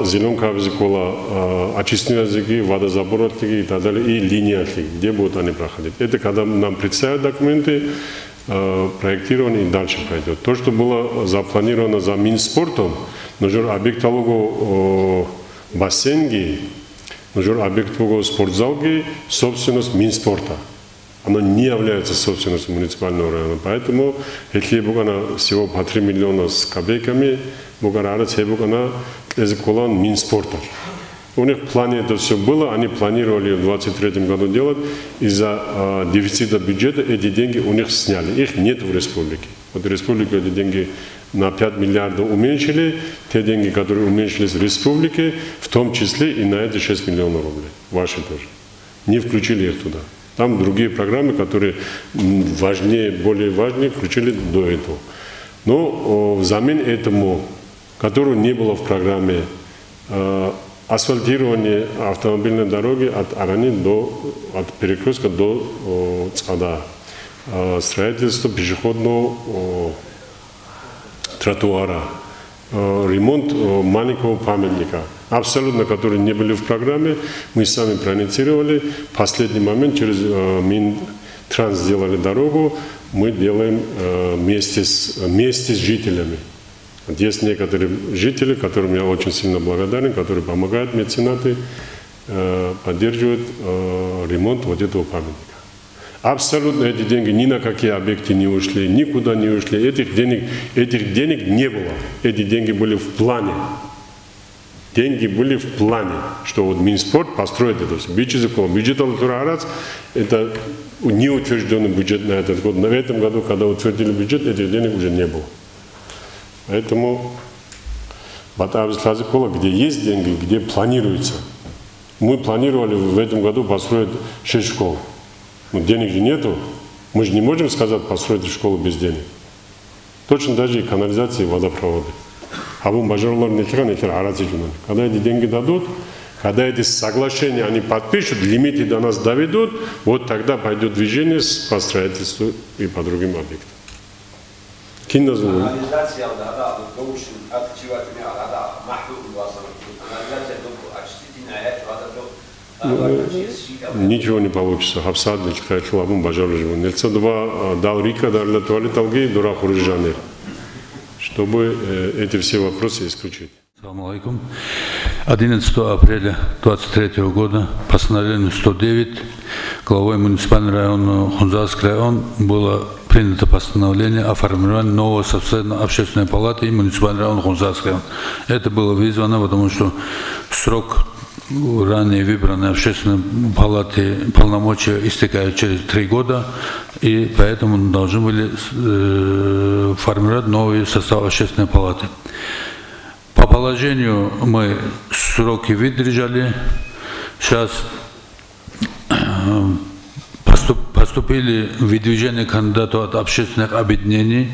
зеленка языковая, очистные языки, водозабор и так далее, и линия, где будут они проходить. Это когда нам представят документы, проектирование и дальше пойдет. То, что было запланировано за Минспортом, нужно объектологу бассейнги, нужно объектологу спортзалги, собственность Минспорта. Оно не является собственностью муниципального района. Поэтому, если она всего по 3 миллиона с копейками, она Минспорта. У них в плане это все было, они планировали в 2023 году делать, из-за дефицита бюджета эти деньги у них сняли. Их нет в республике. Вот республика эти деньги на 5 миллиардов уменьшили, те деньги, которые уменьшились в республике, в том числе и на эти 6 миллионов рублей, ваши тоже. Не включили их туда. Там другие программы, которые важнее, более важные, включили до этого. Но взамен этому, которого не было в программе, асфальтирование автомобильной дороги от Арани от перекрестка до Цхада, строительство пешеходного тротуара, ремонт маленького памятника, абсолютно которые не были в программе, мы сами проинициировали. В последний момент через Минтранс сделали дорогу, мы делаем вместе с жителями. Есть некоторые жители, которым я очень сильно благодарен, которые помогают, меценаты, поддерживают ремонт вот этого памятника. Абсолютно эти деньги ни на какие объекты не ушли, никуда не ушли. Этих денег не было. Эти деньги были в плане. Деньги были в плане, что вот Минспорт построит это все. Бюджет Алатура-Арац – это неутвержденный бюджет на этот год. В этом году, когда утвердили бюджет, этих денег уже не было. Поэтому где есть деньги, где планируется. Мы планировали в этом году построить 6 школ. Но денег же нету. Мы же не можем сказать построить школу без денег. Точно даже и канализации, и водопроводы. Когда эти деньги дадут, когда эти соглашения они подпишут, лимиты до нас доведут, вот тогда пойдет движение по строительству и по другим объектам. Канализация ничего не получится. Хабсадник, Хайфлабун, Бажаружеву. Нельзя два далрика, дарля туалет алги, дура хурижанер. Чтобы эти все вопросы исключить. Ассаламу алейкум. 11 апреля 2023 года постановлением 109 главой муниципального района Хунзарский район было принято постановление о формировании нового собственной общественной палаты и муниципального района Хунзарский район. Это было вызвано, потому что срок ранее выбранной общественной палаты полномочия истекают через 3 года, и поэтому должны были формировать новый состав общественной палаты. По положению мы сроки выдержали. Сейчас поступили выдвижения кандидатов от общественных объединений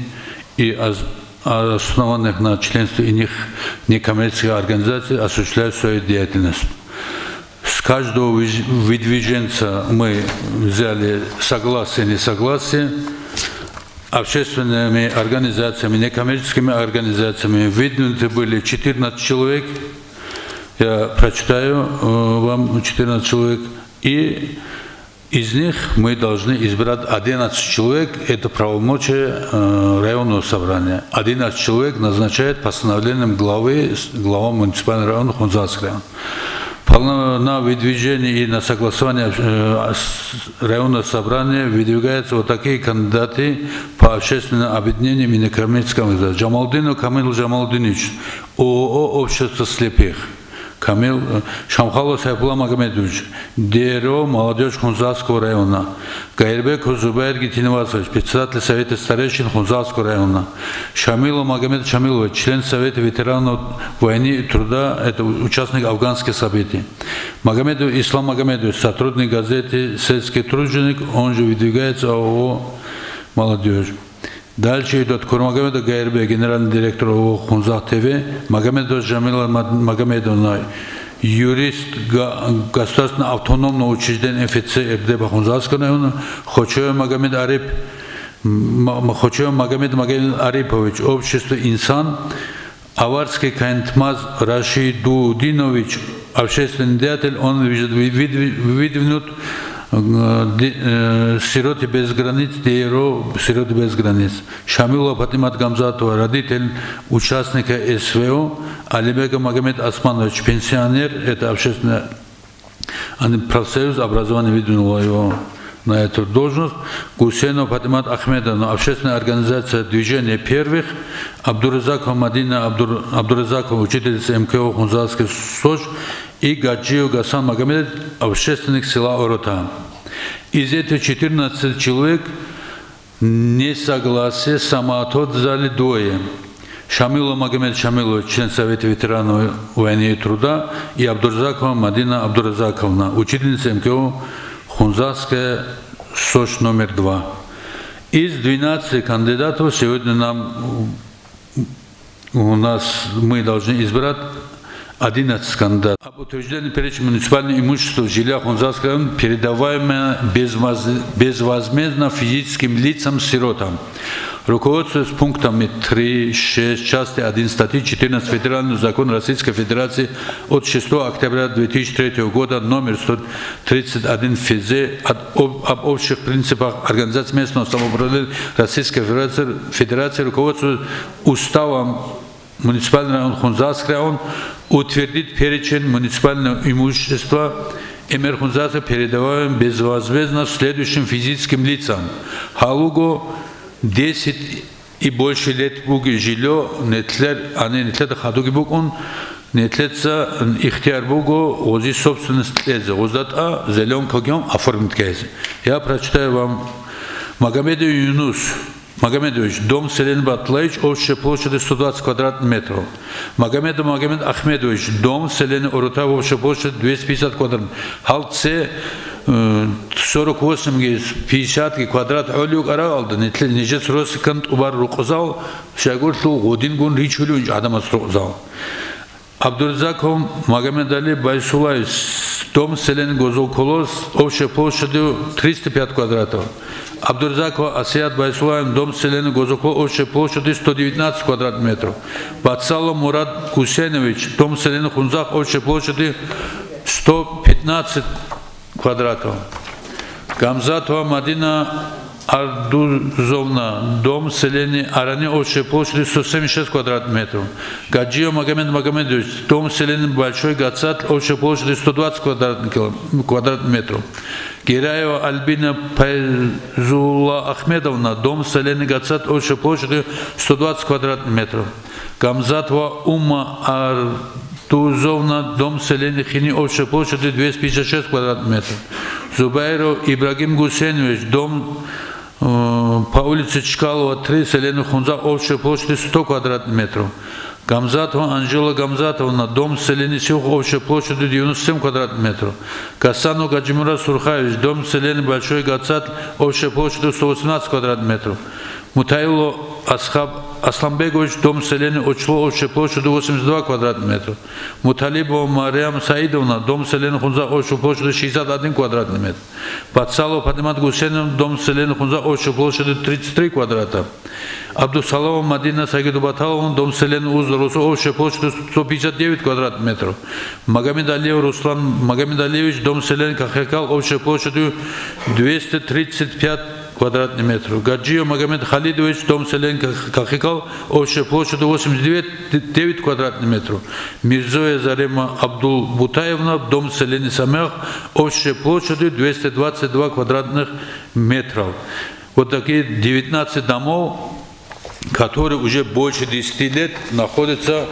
и основанных на членстве иных некоммерческих организаций осуществляют свою деятельность. С каждого выдвиженца мы взяли согласие, несогласие. Общественными организациями, некоммерческими организациями выдвинуты были 14 человек. Я прочитаю вам 14 человек. И из них мы должны избрать 11 человек. Это правомочия районного собрания. 11 человек назначает постановлением глава муниципального района Хунзарский район. На выдвижение и на согласование районного собрания выдвигаются вот такие кандидаты по общественным объединениям и некоммерческим организациям. Джамалдинов Камил Джамалдинович, ООО «Общество слепых». Камил Шамхалов Сайфулла Магомедович, ДРО «Молодежь Хунзарского района». Гайрбек Зубайр Гитинвазович, председатель Совета старейшин Хунзарского района. Шамилов Магомед Шамилович, член Совета ветеранов войны и труда, это участник афганских событий. Магомедов Ислам Магомедович, сотрудник газеты «Сельский труженик», он же выдвигается ООО «Молодежь». Дальше идет Курмагомедов Гайрбек, генеральный директор ООО «Хунзар ТВ», Магомедов Джамила Магомедовна, юрист государственного автономного учреждения ФЦ РДБ Хунзарского района, Хочоев Магомед Арипович, общество «Инсан», Аварский Каинтмаз Рашидудинович, общественный деятель, он выдвинут «Сироты без границ», ДРО «Сироты без границ». Шамилова Фатимат Гамзатова, родитель участника СВО, Алибека Магомед Османович, пенсионер, это общественный профсоюз, образование выдвинуло его на эту должность. Гусейнова Фатимат Ахмедовна, общественная организация «Движение первых», Абдуразакова Мадина Абдуразакова, учительница МКО Хунзарский СОЖ, и Гаджиев Гасан Магомедов, общественник села Орота. Из этих 14 человек несогласие самоотвод взяли двое. Шамилова Магомед Шамилович, член Совета ветеранов войны и труда, и Абдуразакова Мадина Абдуразаковна, учительница МКО Хунзарская СОЖ номер 2. Из 12 кандидатов сегодня мы должны избрать 11 кандидатов. Об утверждении перечня муниципального имущества в жилья Хунзарского района, передаваемое безвозмездно физическим лицам-сиротам. Руководствуясь пунктами 3, 6, части 1 статьи 14 Федерального закона Российской Федерации от 6 октября 2003 года номер 131 ФЗ об общих принципах организации местного самоуправления Российской Федерации, руководствуясь уставом муниципальный район Хунзарский район, утвердит перечень муниципального имущества Эмер-Хунзарска, передаваем безвозмездно следующим физическим лицам. Халуго 10 и больше лет буги жилье, они нетлет хадуги бугун, нетлется ихтияр бугу, ози собственность лезе, озата зелен когем оформит кейсы. Я прочитаю вам Магомедов Юнус Магомедович, дом Селен Батлаевич, общая площадь 120 квадратных метров. Магомед Ахмедович, дом Селен Орота, общая площадь 250 квадратных. Халце 48-50 квадрат олюк аралды. Нече сросикант убар рукозал, шагурту годин гун ричулюнч адамас рукозал. Абдурзаков Магомед Али Байсулаевич, дом Селен Гозолколос, общая площадь 305 квадратов. Абдурзаков Асият Байсулаев, дом Селен Гозолколос, общая площадь 119 квадратных метров. Бацалов Мурат Гусейнович, дом Селен Хунзак, общая площадь 115 квадратов. Гамзатова Мадина Ардузовна, дом селения Арани, общая площадь 176 квадратных метров. Гаджиев Магомед Магомедович, дом селения Большой Гацат, общая площадь 120 квадратных метров. Гираева Альбина Пайзула Ахмедовна, дом селения Гацат, общая площадь 120 квадратных метров. Гамзатова Ума Артузовна, дом селения Хини, общая площадь 256 квадратных метров. Зубайров Ибрагим Гусейнович, дом по улице Чкалова 3, селение Хунза, общая площадь 100 квадратных метров. Гамзатова Анжела Гамзатовна, дом селения Сюх, общая площадь 97 квадратных метров. Касану Гаджимура Сурхаевич, дом селения Большой Гацат, общая площадь 118 квадратных метров. Мутаило Асламбегович, дом селения Очло, общая площадь 82 квадратных метров. Муталибова Мариам Саидовна, дом селения Хунза, общая площадь 61 квадратный метр. Пацалов Фатимат Гусейнов, дом селения Хунза, общая площадь 33 квадрата. Абдусалова Мадина Сагидубаталовна, дом селения Узрусу, общая площадь 159 квадратных метров. Магомед Алиев Руслан Магомед Алиевич, дом селения Кахекал, общая площадь 235 квадратных метров. Гаджиев Магомед Халидович, дом селения Кахекал, общая площадь 89 квадратных метров. Мирзоя Зарема Абдулбутаевна, дом селения Самях, общая площадь 222 квадратных метров. Вот такие 19 домов, которые уже больше 10 лет находятся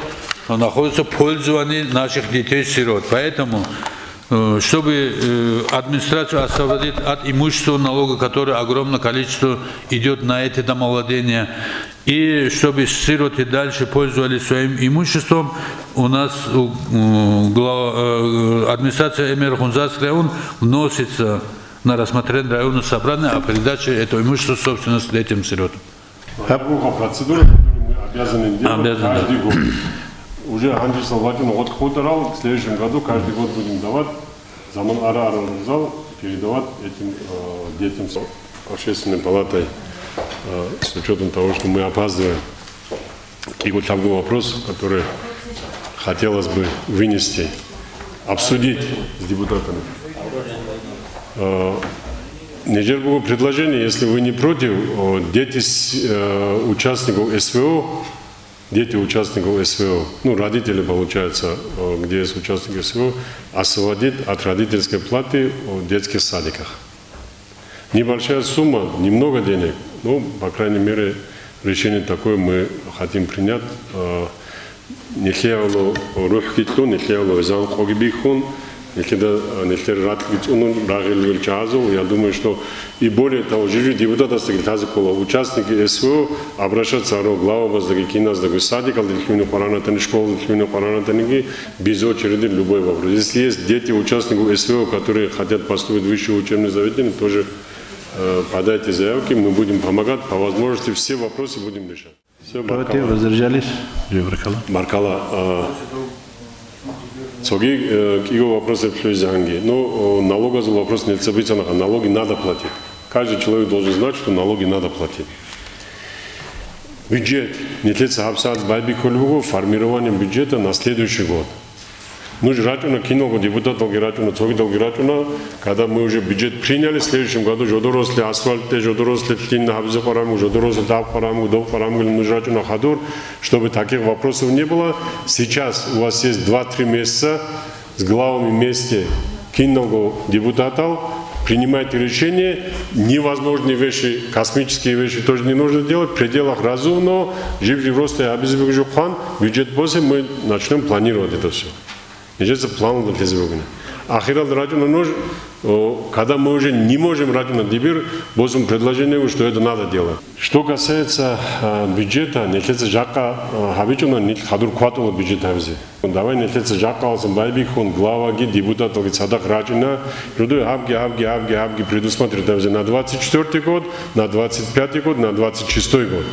в пользовании наших детей-сирот. Поэтому, чтобы администрацию освободить от имущества налога, которое огромное количество идет на эти домовладения, и чтобы сироты дальше пользовались своим имуществом, у нас администрация Эмер-Хунзарский район вносится на рассмотрение районного собрания о передаче этого имущества собственности этим сиротам. Процедура, которую мы обязаны делать каждый год. Уже Андрей Салватин в следующем году каждый год будем давать заман ара-ара зал, передавать этим детям с общественной палатой с учетом того, что мы опаздываем. И вот такой вопрос, который хотелось бы вынести, обсудить с депутатами. Нельзя было предложение, если вы не против, дети участников СВО, ну, родители, получается, где есть участники СВО, освободить от родительской платы в детских садиках. Небольшая сумма, немного денег, но, по крайней мере, решение такое мы хотим принять. Не хлебало рух китло, не хлебало зан когибихон, не хлебало рад китло, рагил чазу. Я думаю, что и более того, живые депутаты, участники СВО обращаются к главу Баздагикина, садик, школы, без очереди любой вопрос. Если есть дети участников СВО, которые хотят поступить в высшее учебное заведение, тоже подайте заявки, мы будем помогать, по возможности все вопросы будем решать. Все, Против, воздержались? Маркала. Его вопросы плюсанги. Но налоговый вопрос не события, налоги надо платить. Каждый человек должен знать, что налоги надо платить. Бюджет. Не тлеется абсолютно байбиколюгу формирование бюджета на следующий год. Нужно рачуна кино, депутатов рачуна, цогидов рачуна, когда мы уже бюджет приняли, в следующем году жодоросли асфальт, жодоросли тлин на хабзе параму, жодоросли дав параму, дов параму, нужно рачуна хадур, чтобы таких вопросов не было. Сейчас у вас есть 2-3 месяца с главами вместе кино депутатов, принимайте решения, невозможные вещи, космические вещи тоже не нужно делать, в пределах разумного, жив просто обязательно бюджет после мы начнем планировать это все. Нельзя план для тебя. Ахирал раджуна нож, когда мы уже не можем раджуна теперь, босим предложение, что это надо делать. Что касается бюджета, нельзя жака хабичуна не хадур кватула бюджета взе. Давай нельзя жака алсам байбихон главаги депутатов садак раджуна, жудой абги предусмотрит взе на 24 год, на 25 год, на 26 год.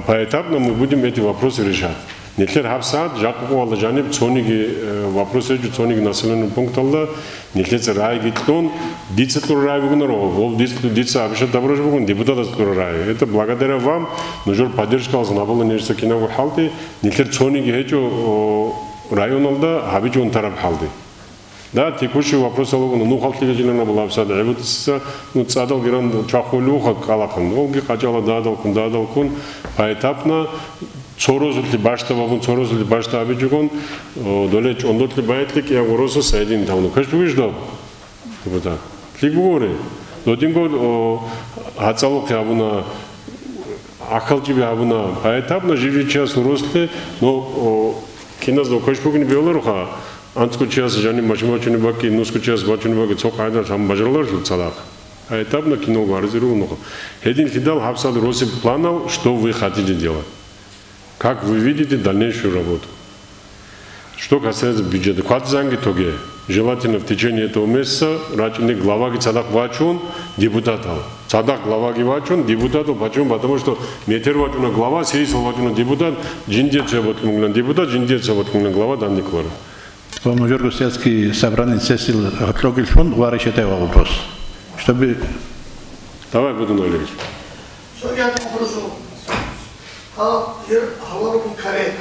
Поэтапно мы будем эти вопросы решать. Нельзя хабсад, жаку алажаниб, цониги вопросы, цониги населенный пункт алда, нельзя рай гитлон, дицетлур рай вугнаров, вол дица обещать добро же вугн, депутатскую рай. Это благодаря вам, нужно поддержка алзанабала нечто кинову халты, нельзя цониги хечу район алда, хабичу он тараб халты. Да, текущий вопрос алгон, ну халты гежилена была абсада, и вот ну цадал геран чахулюха калахан, волги хачала дадал кун, поэтапно Цорозли баштавагун, цорозли баштавиджигун, долеч ондотли байтлик, я горосо сайдин тавну. Кашто виждав? Депутат. Лик бугоре. Додинго хацалок абуна, ахалчиби абуна, поэтапно живи час уросли, но киназ до кашпугни биоларуха, антску час жани машимачуни баки, нуску час бачуни баки, цок айдар сам бажарлар цалак. Поэтапно кино гарзиру нохо. Един хидал хабсад роси планал, что вы хотите делать. Как вы видите дальнейшую работу. Что касается бюджета, квадзанги тоге, желательно в течение этого месяца рачный главаги цадак вачун депутатов. Цадак главаги вачун депутатов, почему? Потому что метер вачуна глава, сейсал вачуна депутат, джиндец вот депутат, джиндец вот глава данный клара. Вам Жоргостецкий собрание сессии отрогил фонд, варишь это вопрос. Чтобы... Давай буду налить. Что я прошу? Халару каре,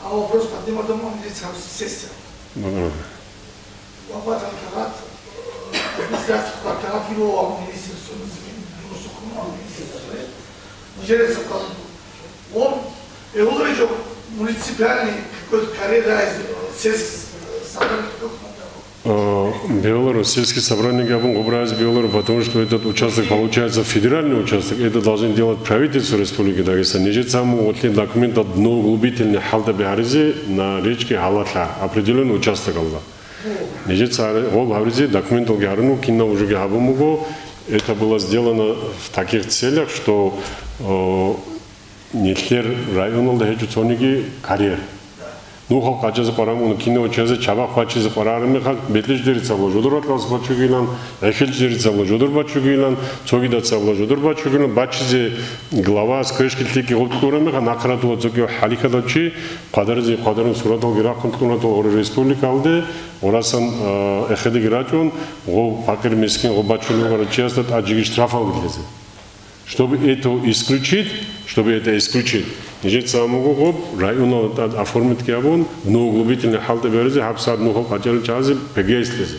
а вопрос поднимаем он здесь сессия. Вопрос карат, администрация карат его министерство через он и уже муниципальный какой-то каре сессия собрание. Белорус, сельский собранник, я бы убрать Белорус, потому что этот участок получается федеральный участок, это должны делать правительство Республики Дагестан. Не же самому вот документ от дноуглубительной халда Бехаризе на речке Халатла, определенный участок алда. Не же самому Бехаризе документ от Гарну, кино уже Габумуго, это было сделано в таких целях, что Нехлер район алда хечу цоники карьер. Ну, как качество параму, кино участок, чабах качество парамы, как бетлиш дерется в жодор атлас бачугилан, эхил дерется в жодор бачугилан, цогидаться в жодор бачугилан, бачизе глава с крышкилтики голдкурами, а накрату цоги халикадачи, кадарен суратал гиракон ткунатал республика алде, орасан эхеди гирачон, го пакер мискин го бачугилан частат аджиги штрафал гилезе. Чтобы это исключить, нежет самого района оформить киабон, но углубительный халты березе, хабсад нухо хотели чази, пегейслизи.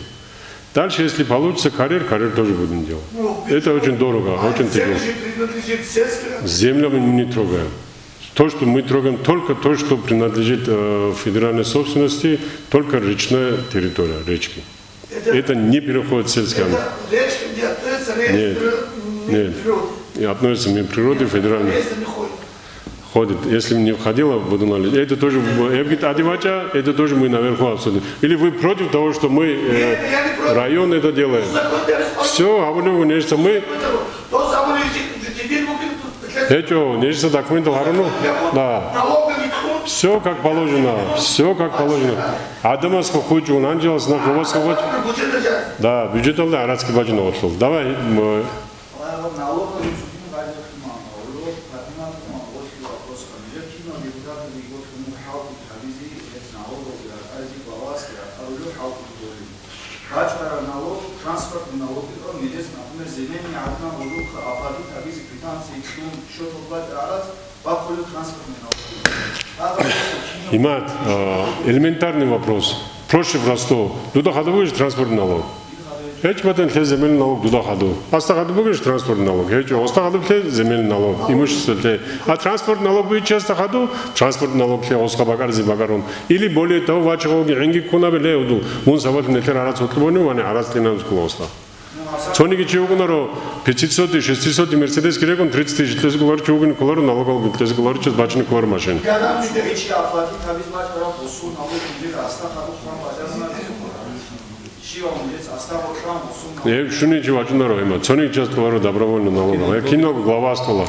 Дальше, если получится карьер тоже будем делать. Это очень дорого, очень тяжело. Землю мы не трогаем. То, что мы трогаем, только то, что принадлежит федеральной собственности, только речная территория, речки. Это не переходит в сельское. Нет. И относится к природе федеральной. Ходит. Если не входило, буду налить. Это тоже, это тоже мы наверху обсудим. Или вы против того, что мы район это делаем? Все, говорю, нечто мы. Это нечто документы харану. Да. Все как положено. Адамас хохучу, анджелас на ховас ховач. Да, бюджет алды арабский баджин отшел. Давай. Транспортный налог, например, земельный одна улука, оплатить табизи квитанции, счет уплаты раз, поколю транспортный налог. Имат, элементарный вопрос. Проще просто. Туда ходу будешь транспортный налог. Эти потом для земельный налог туда ходу. Оста ходу будешь транспортный налог. Эти оста ходу для земельный налог. Имущество для. А транспортный налог будет часто ходу. Транспортный налог для оска багар зибагарон. Или более того, вачхоги ренги куна беле уду. Он завод не для арас отлобону, а не арас для нас клоста. Цоники чугунаро 500-600 Мерседес кирекон 30 тысяч $30 чугун колору налогал $30 через бачный колор машин. Шуни чувачунаро има. Цоники часто колору добровольно налогал. Я кинул глава стола.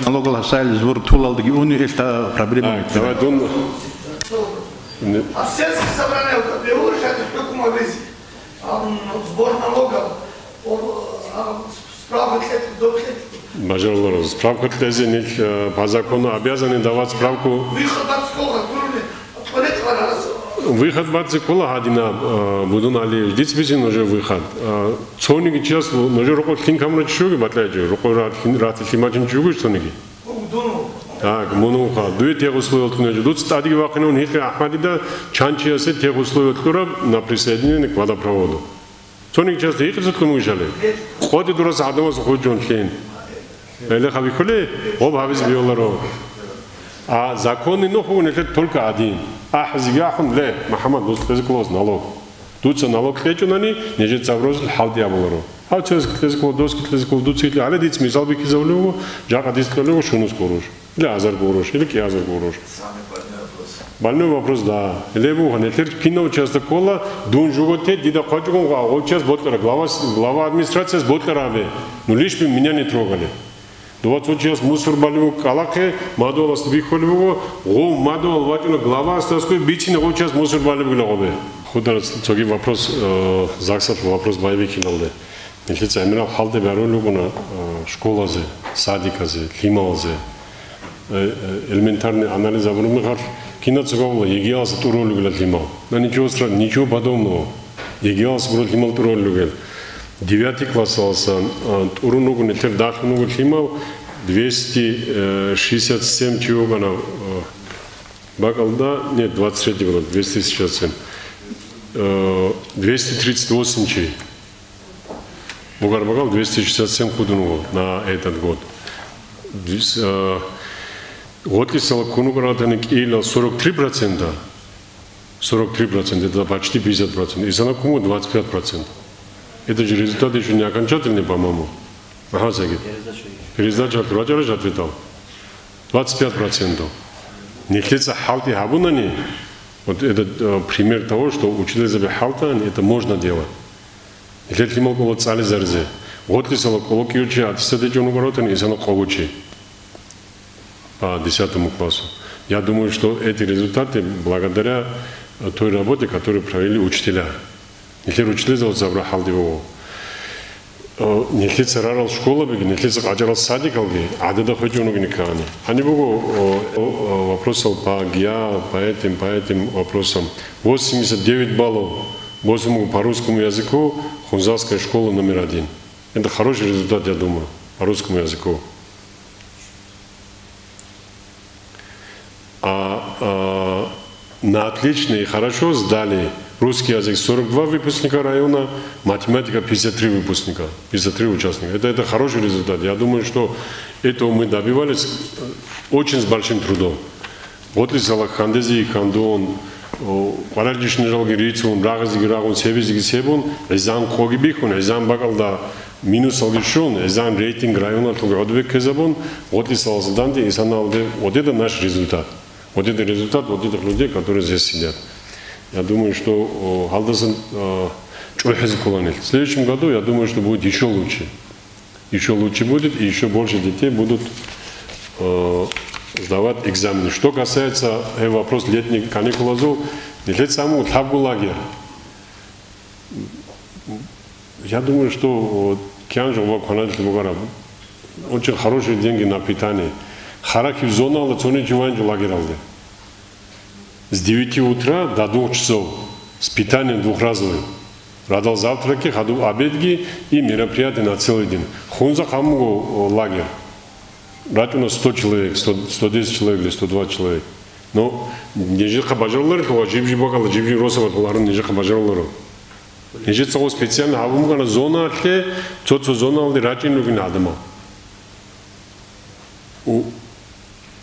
Налогал хасайл звур тулалдыги уни это проблема. Давай дун. А в сельских собраниях, как я говорю, это только вези. Сбор налогов, справка Бажалар, справка тезеник по закону обязаны давать справку. Выход бацикола гадина будун али дисбизин уже выход. Цоники сейчас уже руку хинкамра чуги батляджи, руку рат химачин чуги цоники. Так, монуха дует тех условий отклонения. Тут стадии вакна у них Ахмадида чанчиасе тех условий отклонения на присоединение к водопроводу. Цоники часто их заткнумышали. Ходит ураз адамас худжон тлен. Эле хавиколе об хавиз биоларо. А законы нохун это только один. Ахзияхун ле Мухаммад Мустазиклоз налог. Тут за налог лечунани нежет завроз халдиаболаро. А через клезиклоз доски клезиклоз дуцили, але дит смисал бики завлюго, жака дисклюго шунус коруш. Для азар коруш или ки азар коруш. Больной вопрос, да. Леву ханетер кино часто кола дун жуготе дида хочугон га вот сейчас ботлера глава администрации с ботлерами. Ну лишь бы меня не трогали. Вот сейчас мусор балю калаке мадолас бихолюго го мадол ватуна глава стаской бичина вот сейчас мусор балю главе. Худар цоги вопрос заксат вопрос боевики налде. Нельзя эмирал халде барулуго на школазе, садиказе, хималзе. Элементарный анализ аврумихар киноцеговла егиалс туролюгла химал. Но ничего подобного. Егиалс брал химал туролюгел. 9 класс урунугу нетер дахнугу химал 267 чугана бакалда нет 23 было 267 238 чей Бугар-Багал 267 худунугу на этот год. Год лисал кунугаратаник ила 43%. 43% это почти 50%. И санакуму 25%. Это же результат еще не окончательный, по-моему. Ага, Сагит. Пересдача отвечал, ответил. 25%. Не клеится халти хабунани. Вот это пример того, что учитель за халта, это можно делать. Не клеится молоко цали зарзе. Вот лисал колоки учи, а 10 угоротан и санок учи. По 10 классу. Я думаю, что эти результаты благодаря той работе, которую провели учителя. Нехле учителя зовут забра халдивого. Нехле царарал школа беги, нехле царарал садик алги, а да хоть он не кани. Они богу вопросал по ГИА, по этим вопросам. 89 баллов, 8 по русскому языку, Хунзавская школа номер 1. Это хороший результат, я думаю. по русскому языку. На отлично и хорошо сдали русский язык 42 выпускника района, математика 53 выпускника, 53 участника. Это хороший результат. Я думаю, что этого мы добивались очень с большим трудом. Вот ли Салахандези, Кандон, Параличный жалги Рицун, Рагазиги Рагун, Севизиги Себун, Эзан Когибихун, Эзан Бакалда, минус алгишон, Эзан рейтинг района Тугадбек Кезабун, вот ли Салазданди, Исаналде. Вот это наш результат. Вот это результат вот этих людей, которые здесь сидят. Я думаю, что Халдасан в следующем году, я думаю, что будет еще лучше. Еще лучше будет, и еще больше детей будут сдавать экзамены. Что касается вопрос летних каникул, лет саму табгу лагерь. Я думаю, что очень хорошие деньги на питание. Харакив зона алды, цоны чуванчу лагерь алды. С 9 утра до 2 часов с питанием двухразовым. Радал завтраки, ходу обедги и мероприятия на целый день. Хунза хамугу лагерь. Брать у нас 100 человек, 110 человек или 120 человек. Но неже хабажарлар, то джибжи бакала, джибжи росова, толарын неже хабажарлар. Неже цаго специально хабумгана зона атле, цоцо зона алды рачин лугин адама.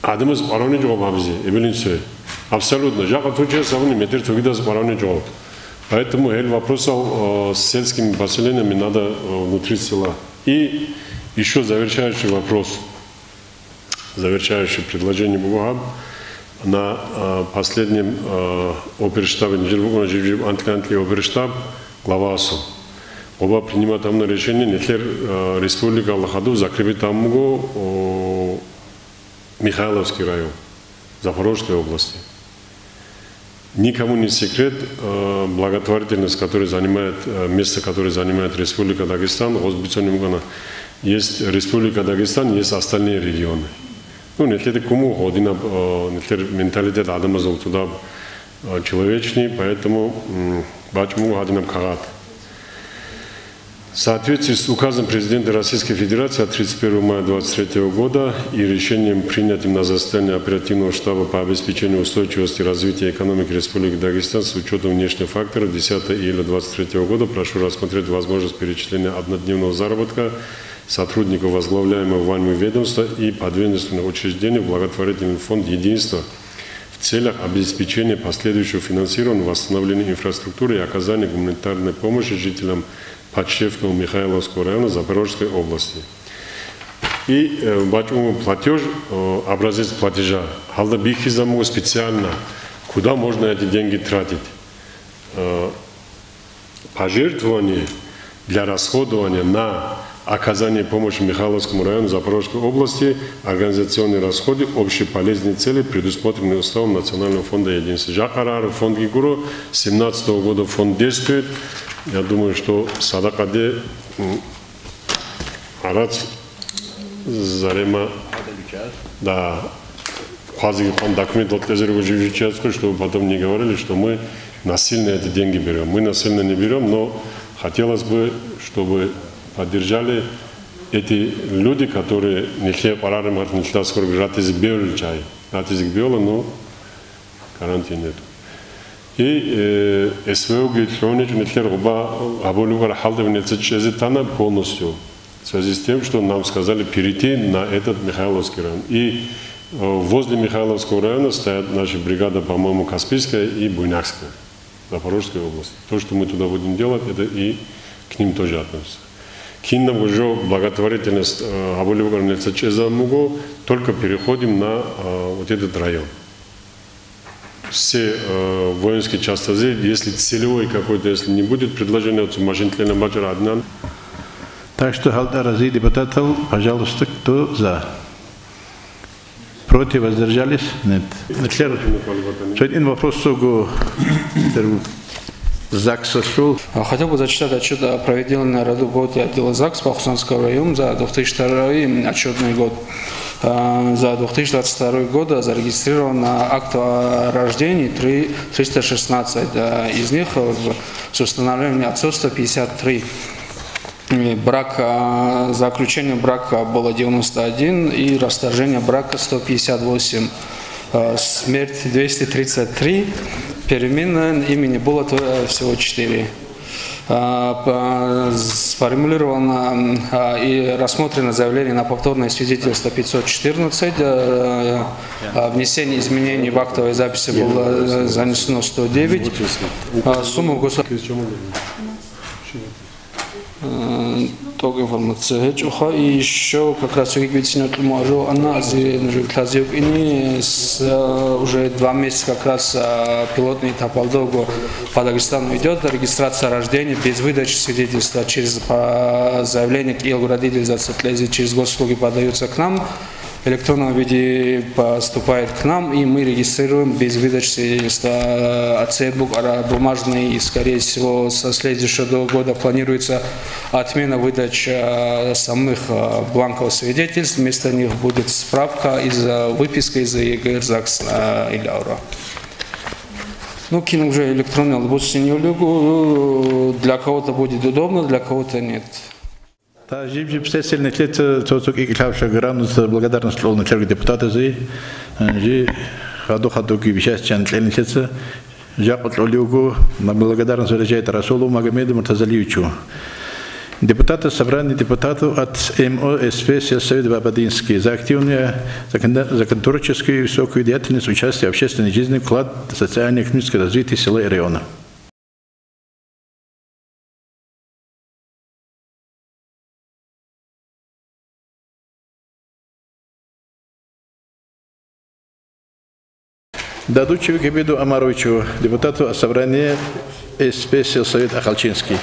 Адамыз паравне жоғал бабызе, эбелин сөй. Абсолютно. Жака Турчия савны метр тугида паравне жоғал. Поэтому вопрос с сельскими поселениями надо внутри села. И еще завершающий вопрос, завершающее предложение Бугуаб на последнем оперштабе, антикантли оперштаб, глава АСО. Оба принимают там решение, нетлер республика Аллахаду закрепит там Михайловский район, Запорожской области. Никому не секрет, благотворительность, которая занимает место, которое занимает Республика Дагестан, есть Республика Дагестан, есть остальные регионы. Ну, не это кому ходина, менталитет Адама туда человечный, поэтому бачму ходинам кагат. В соответствии с указом президента Российской Федерации от 31 мая 2023 года и решением, принятым на заседании оперативного штаба по обеспечению устойчивости и развития экономики Республики Дагестан с учетом внешних факторов 10 июля 2023 года, прошу рассмотреть возможность перечисления однодневного заработка сотрудников возглавляемого вами ведомства и подведомственных учреждений в благотворительный фонд «Единство» в целях обеспечения последующего финансирования, восстановления инфраструктуры и оказания гуманитарной помощи жителям подшефного Михайловского района Запорожской области. И платеж, образец платежа. Халда Бихизаму специально, куда можно эти деньги тратить. Пожертвование для расходования на оказание помощи Михайловскому району Запорожской области, организационные расходы, общеполезные цели, предусмотренные уставом Национального фонда единства. Жакарар, фонд Гигуру, 2017 года фонд действует. Я думаю, что Садакаде Арац Зарема, да, документ от Лезерова, чтобы потом не говорили, что мы насильно эти деньги берем. Мы насильно не берем, но хотелось бы, чтобы поддержали эти люди, которые не хотят парарем, не хотят скоро гратис биоли чай. Гратис биола, но гарантии нет. И СВО гейтроунич нетлер оба аболюгар халдевнец чезетана полностью. В связи с тем, что нам сказали перейти на этот Михайловский район. И возле Михайловского района стоят наши бригады, по-моему, Каспийская и Буйнакская, Запорожской области. То, что мы туда будем делать, это и к ним тоже относится. Киндам уже благотворительность аболюгар нецачезамуго, только переходим на вот этот район. Все воинские части, если целевой какой-то, если не будет предложения, то машинтельная бачара одна. Так что, разы депутатов, пожалуйста, кто за? Против, воздержались? Нет. Один вопрос, ЗАГС сошел. Хотел бы зачитать отчет о проведенной работе отдела ЗАГС по Хусанскому району за 2002 отчетный год. За 2022 год зарегистрировано акт о рождении 316, из них с установлением отцовства 53. заключение брака было 91 и расторжение брака 158, смерть 233, перемена имени было всего 4. Сформулировано и рассмотрено заявление на повторное свидетельство 514, внесение изменений в актовой записи было занесено 109, сумма информация. И еще как раз она уже 2 месяца как раз пилотный этап Алдогу по Дагестану идет, регистрация рождения без выдачи свидетельства через заявление Илградилизации через госуслуги подаются к нам. В электронном виде поступает к нам, и мы регистрируем без выдачи свидетельства. АЦБУК бумажный, и, скорее всего, со следующего года планируется отмена выдачи самых бланков свидетельств. Вместо них будет справка выписка из ЕГР ЗАГС или АУРА. Ну, кино уже электронный для кого-то будет удобно, для кого-то нет. Благодарность лолнучарга депутата за хадо-хадоги вещащан членница Жакот Лолиугу на благодарность выражает Расулу Магомеду Муртазалиевичу. Депутаты собрания депутатов от МОСП Сельсовет Бабадинский за активную законотворческую и высокую деятельность, участие в общественной жизни, вклад в социально-экономическое развитие села и района. Дадучеву Кебеду Амаровичу, депутату собрания СП Сельсовет Ахалчинский.